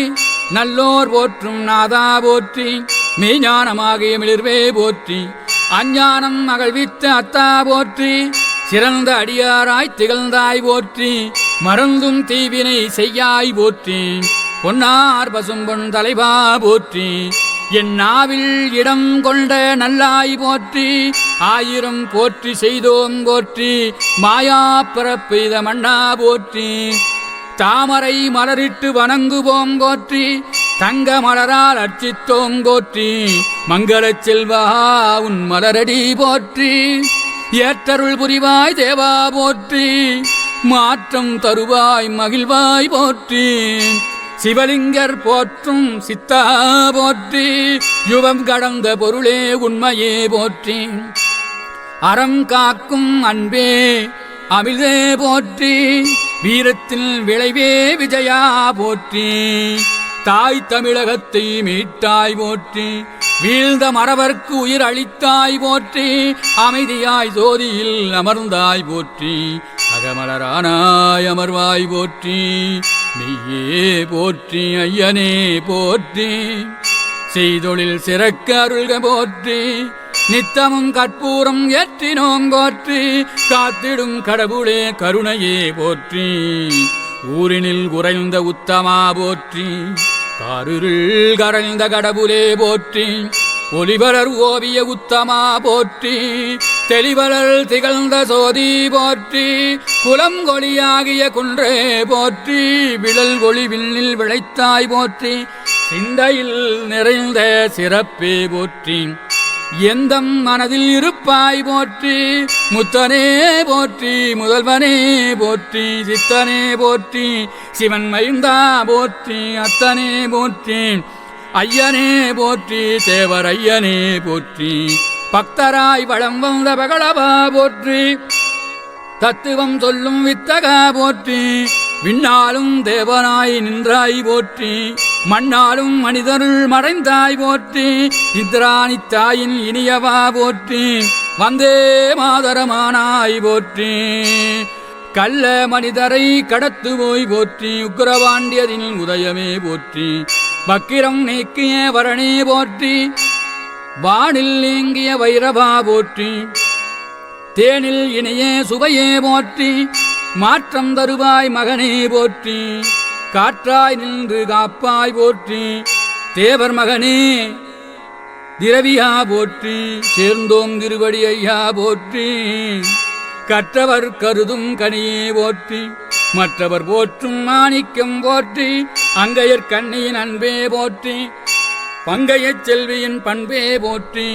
நல்லோர் போற்றும் நாதா போற்றி மெய்ஞானமாகிய மிளிர்வே போற்றி அஞ்ஞானம் அகழ்வித்த அத்தா போற்றி சிறந்த அடியாராய் திகழ்ந்தாய் போற்றி மறந்தும் தீவினை செய்யாய் போற்றி பொன்னார் பசும்பொன் தலைவா போற்றி என் நாவில் இடம் கொண்ட நல்லாய் போற்றி ஆயிரம் போற்றி செய்தோம் போற்றி மாயா பிறப்பெய்த மண்ணா போற்றி தாமரை மலரிட்டு வணங்குவோம் போற்றி தங்க மலரால் அர்ச்சித்தோம் போற்றி மங்களச் செல்வா உன் மலரடி போற்றி ஏற்றருள் புரிவாய் தேவா போற்றி மாற்றம் தருவாய் மகிழ்வாய் போற்றி சிவலிங்கர் போற்றும் சித்தா போற்றி யுகம் கடந்த பொருளே உண்மையே போற்றி அறம் காக்கும் அன்பே அமிழ்தே போற்றி வீரத்தில் விளைவே விஜயா போற்றி தாய் தமிழகத்தை மீட்டாய் போற்றி வீழ்ந்த மறவர்க்கு உயிர் அளித்தாய் போற்றி அமைதியாய் ஜோதியில் அமர்ந்தாய் போற்றி அகமலரானாய் அமர்வாய் போற்றி மெய்யே போற்றி ஐயனே போற்றி செய்தொழில் சிறக்க அருள்க போற்றி நித்தமும் கற்பூரம் ஏற்றினோம் போற்றி காத்திடும் கடவுளே கருணையே போற்றி ஊரினில் குறைந்த உத்தமா போற்றி காரிருள் கரைந்த கடவுளே போற்றி ஒளிவரர் ஓவிய உத்தமா போற்றி தெளிவரல் திகழ்ந்த சோதி போற்றி குலம் கொடியாகிய குன்றே போற்றி விழல் ஒளி விண்ணில் விளைத்தாய் போற்றி சிந்தையில் நிறைந்த சிறப்பே போற்றி எந்தம் மனதில் இருப்பாய் போற்றி முத்தனே போற்றி முதல்வனே போற்றி சித்தனே போற்றி சிவன் மைந்தா போற்றி அத்தனே போற்றி ஐயனே போற்றி தேவர் ஐயனே போற்றி பக்தராய் வளம் வந்த பகலவா போற்றி தத்துவம் சொல்லும் வித்தகா போற்றி விண்ணாலும் தேவனாய் நின்றாய் போற்றி மண்ணாலும் மனிதருள் மறைந்தாய் போற்றி இந்திராணி தாயின் இனியவா போற்றி வந்தே மாதரமானாய் போற்றி கள்ள மனிதரை கடத்து போய் போற்றி உக்கிரவாண்டியதின் உதயமே போற்றி பக்கிரம் நீக்கிய வரணே போற்றி வானில் நீங்கிய வைரவா போற்றி தேனில் இணைய சுவையே போற்றி மாற்றம் தருவாய் மகனே போற்றி காற்றாய் நின்று காப்பாய் போற்றி தேவர் மகனே திரவியா போற்றி சேர்ந்தோம் திருவடி ஐயா போற்றி கற்றவர் கருதும் கனியே போற்றி மற்றவர் போற்றும் மாணிக்கம் போற்றி அங்கையர் கண்ணியின் அன்பே போற்றி பங்கையச் செல்வியின் பண்பே போற்றி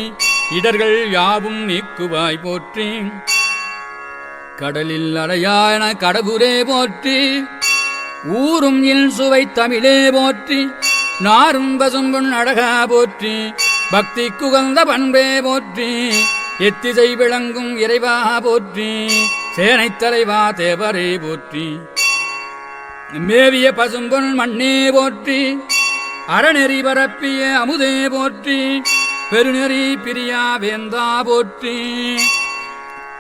இடர்கள் யாவும் நீக்குவாய் போற்றி கடலில் அலையான கடவுரே போற்றி ஊரும் இல் சுவை தமிழே போற்றி நாரும் பசும்பொன் அழகா போற்றி பக்தி குகந்த பண்பே போற்றி எத்திசை விளங்கும் இறைவா போற்றி சேனைத் தலைவா தேவரே போற்றி மேவிய பசும்பொன் மண்ணே போற்றி அறநெறி பரப்பிய அமுதே போற்றி பெருநெறி பிரியா வேந்தா போற்றி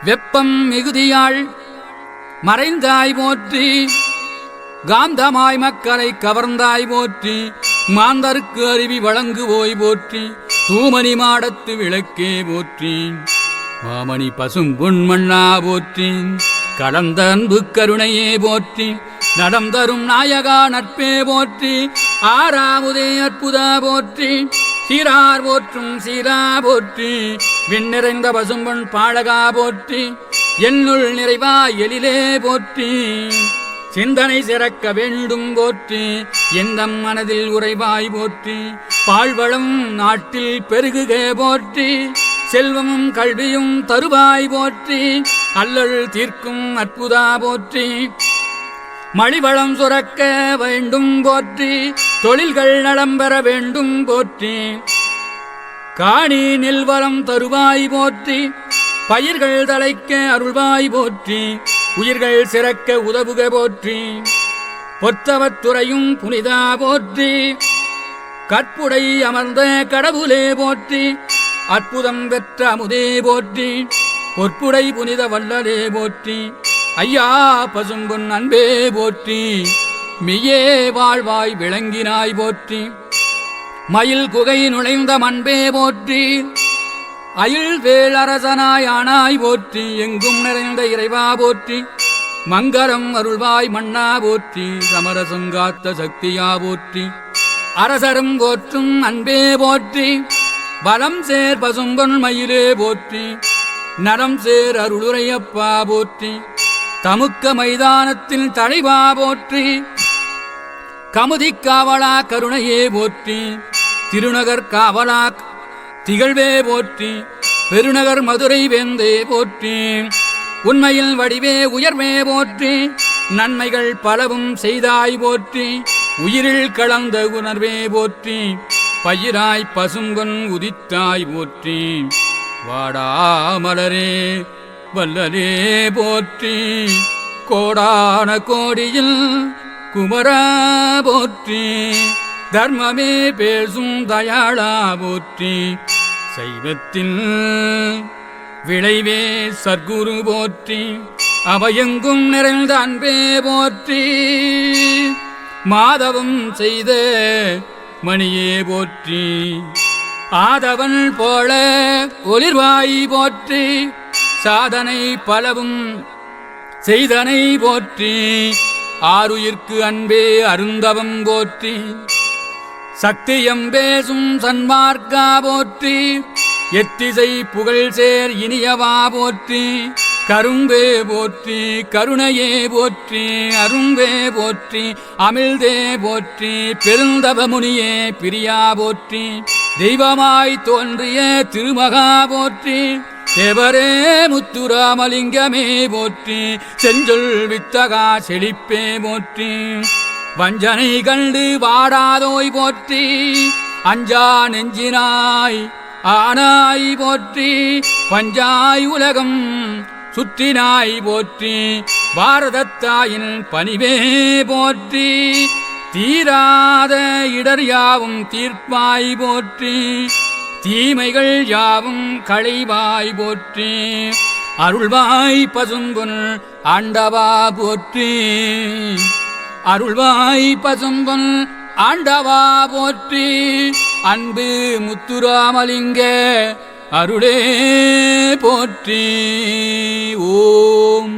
வெப்பம் மிகுதியாள் மறைந்தாய் போற்றி காந்தமாய் மக்களை கவர்ந்தாய் போற்றி, மாந்தருக்கு அருவி வழங்குவோய் போற்றி, தூமணி மாடத்து விளக்கே போற்றி, மாமணி பசும் பொன்மண்ணா போற்றி, கடந்த அன்பு கருணையே போற்றி, நடம் தரும் நாயகா நட்பே போற்றி, ஆறாமுதே அற்புதா போற்றி, சீரார் போற்றும் சீரா போற்றி, விண்ணிறைந்த பசும்பொன் பாழகா போற்றி, என்னுள் நிறைவா எழிலே போற்றி, சிந்தனை சிறக்க வேண்டும் போற்றி, எந்த மனதில் உறைவாய் போற்றி, பாழ்வளம் நாட்டில் பெருகுக போற்றி, செல்வமும் கல்வியும் தருவாய் போற்றி, அல்லல் தீர்க்கும் அற்புதா போற்றி, மழிவளம் சுரக்க வேண்டும் போற்றி, தொழில்கள் நலம்பெற வேண்டும் போற்றி, காணி நெல்வரம் தருவாய் போற்றி, பயிர்கள் தலைக்க அருள்வாய் போற்றி, உயிர்கள் சிறக்க உதவுக போற்றி, பொத்தவத்துறையும் புனிதா போற்றி, கற்புடை அமர்ந்த கடவுளே போற்றி, அற்புதம் பெற்ற அமுதே போற்றி, பொற்புடை புனித வல்லலே போற்றி, ஐயா பசும்பொன் அன்பே போற்றி, மெய்யே வாழ்வாய் விளங்கினாய் போற்றி, மயில் குகை நுழைந்த மண்பே போற்றி, அயில் வேளரசனாய் ஆனாய் போற்றி, எங்கும் நிறைந்த இறைவா போற்றி, மங்கரம் அருள்வாய் மன்னா போற்றி, சமரசங்காத்த சக்தியா போற்றி, அரசரும் போற்றும் அன்பே போற்றி, பலம் சேர் பசும்பொன் மயிலே போற்றி, நடம் சேர் அருளுரையப்பா போற்றி, தமுக்க மைதானத்தில் தலைவா போற்றி, கமுதிக் காவலா கருணையே போற்றி, திருநகர் காவலா திகழ்வே போற்றி, பெருநகர் மதுரை வேந்தே போற்றி, உண்மையில் வடிவே உயர்வே போற்றி, நன்மைகள் பலவும் செய்தாய் போற்றி, உயிரில் கலந்த உணர்வே போற்றி, பயிராய் பசும்பொன் உதித்தாய் போற்றி, வாடாமலரே வல்லலே போற்றி, கோடான கோடியில் குமரா போற்றி, தர்மமே பேசும் தயாளா போற்றி, சைவத்தில் விளைவே சர்க்குரு போற்றி, அவையெங்கும் நிறைந்த அன்பே போற்றி, மாதவம் செய்த மணியே போற்றி, ஆதவன் போல ஒளிர்வாய் போற்றி, சாதனை பலவும் செய்தனை போற்றி, ஆருயிர்க்கு அன்பே அருந்தவம் போற்றி, சக்தியம் பேசும் சன்மார்க்கா போற்றி, எத்திசை புகழ் சேர் இனியவா போற்றி, கரும்பே போற்றி, கருணையே போற்றி, அரும்பே போற்றி, அமிழ்தே போற்றி, பெருந்தவமுனியே பிரியா போற்றி, தெய்வமாய் தோன்றிய திருமகா போற்றி, தேவரே முத்துராமலிங்கமே போற்றி, செஞ்சொல் வித்தகா செழிப்பே போற்றி, வஞ்சனை கண்டு வாடாதோய் போற்றி, அஞ்சா நெஞ்சினாய் ஆனாய் போற்றி, பஞ்சாய் உலகம் சுற்றினாய் போற்றி, பாரதத்தாயின் பணிவே போற்றி, தீராத இடர் யாவும் தீர்ப்பாய் போற்றி, தீமைகள் யாவும் களைவாய் போற்றி, அருள்வாய் பசும்பொன் ஆண்டவா போற்றி, அருள்வாய் பசும்பொன் ஆண்டவா போற்றி, அன்பு முத்துராமலிங்க அருளே போற்றி. ஓம்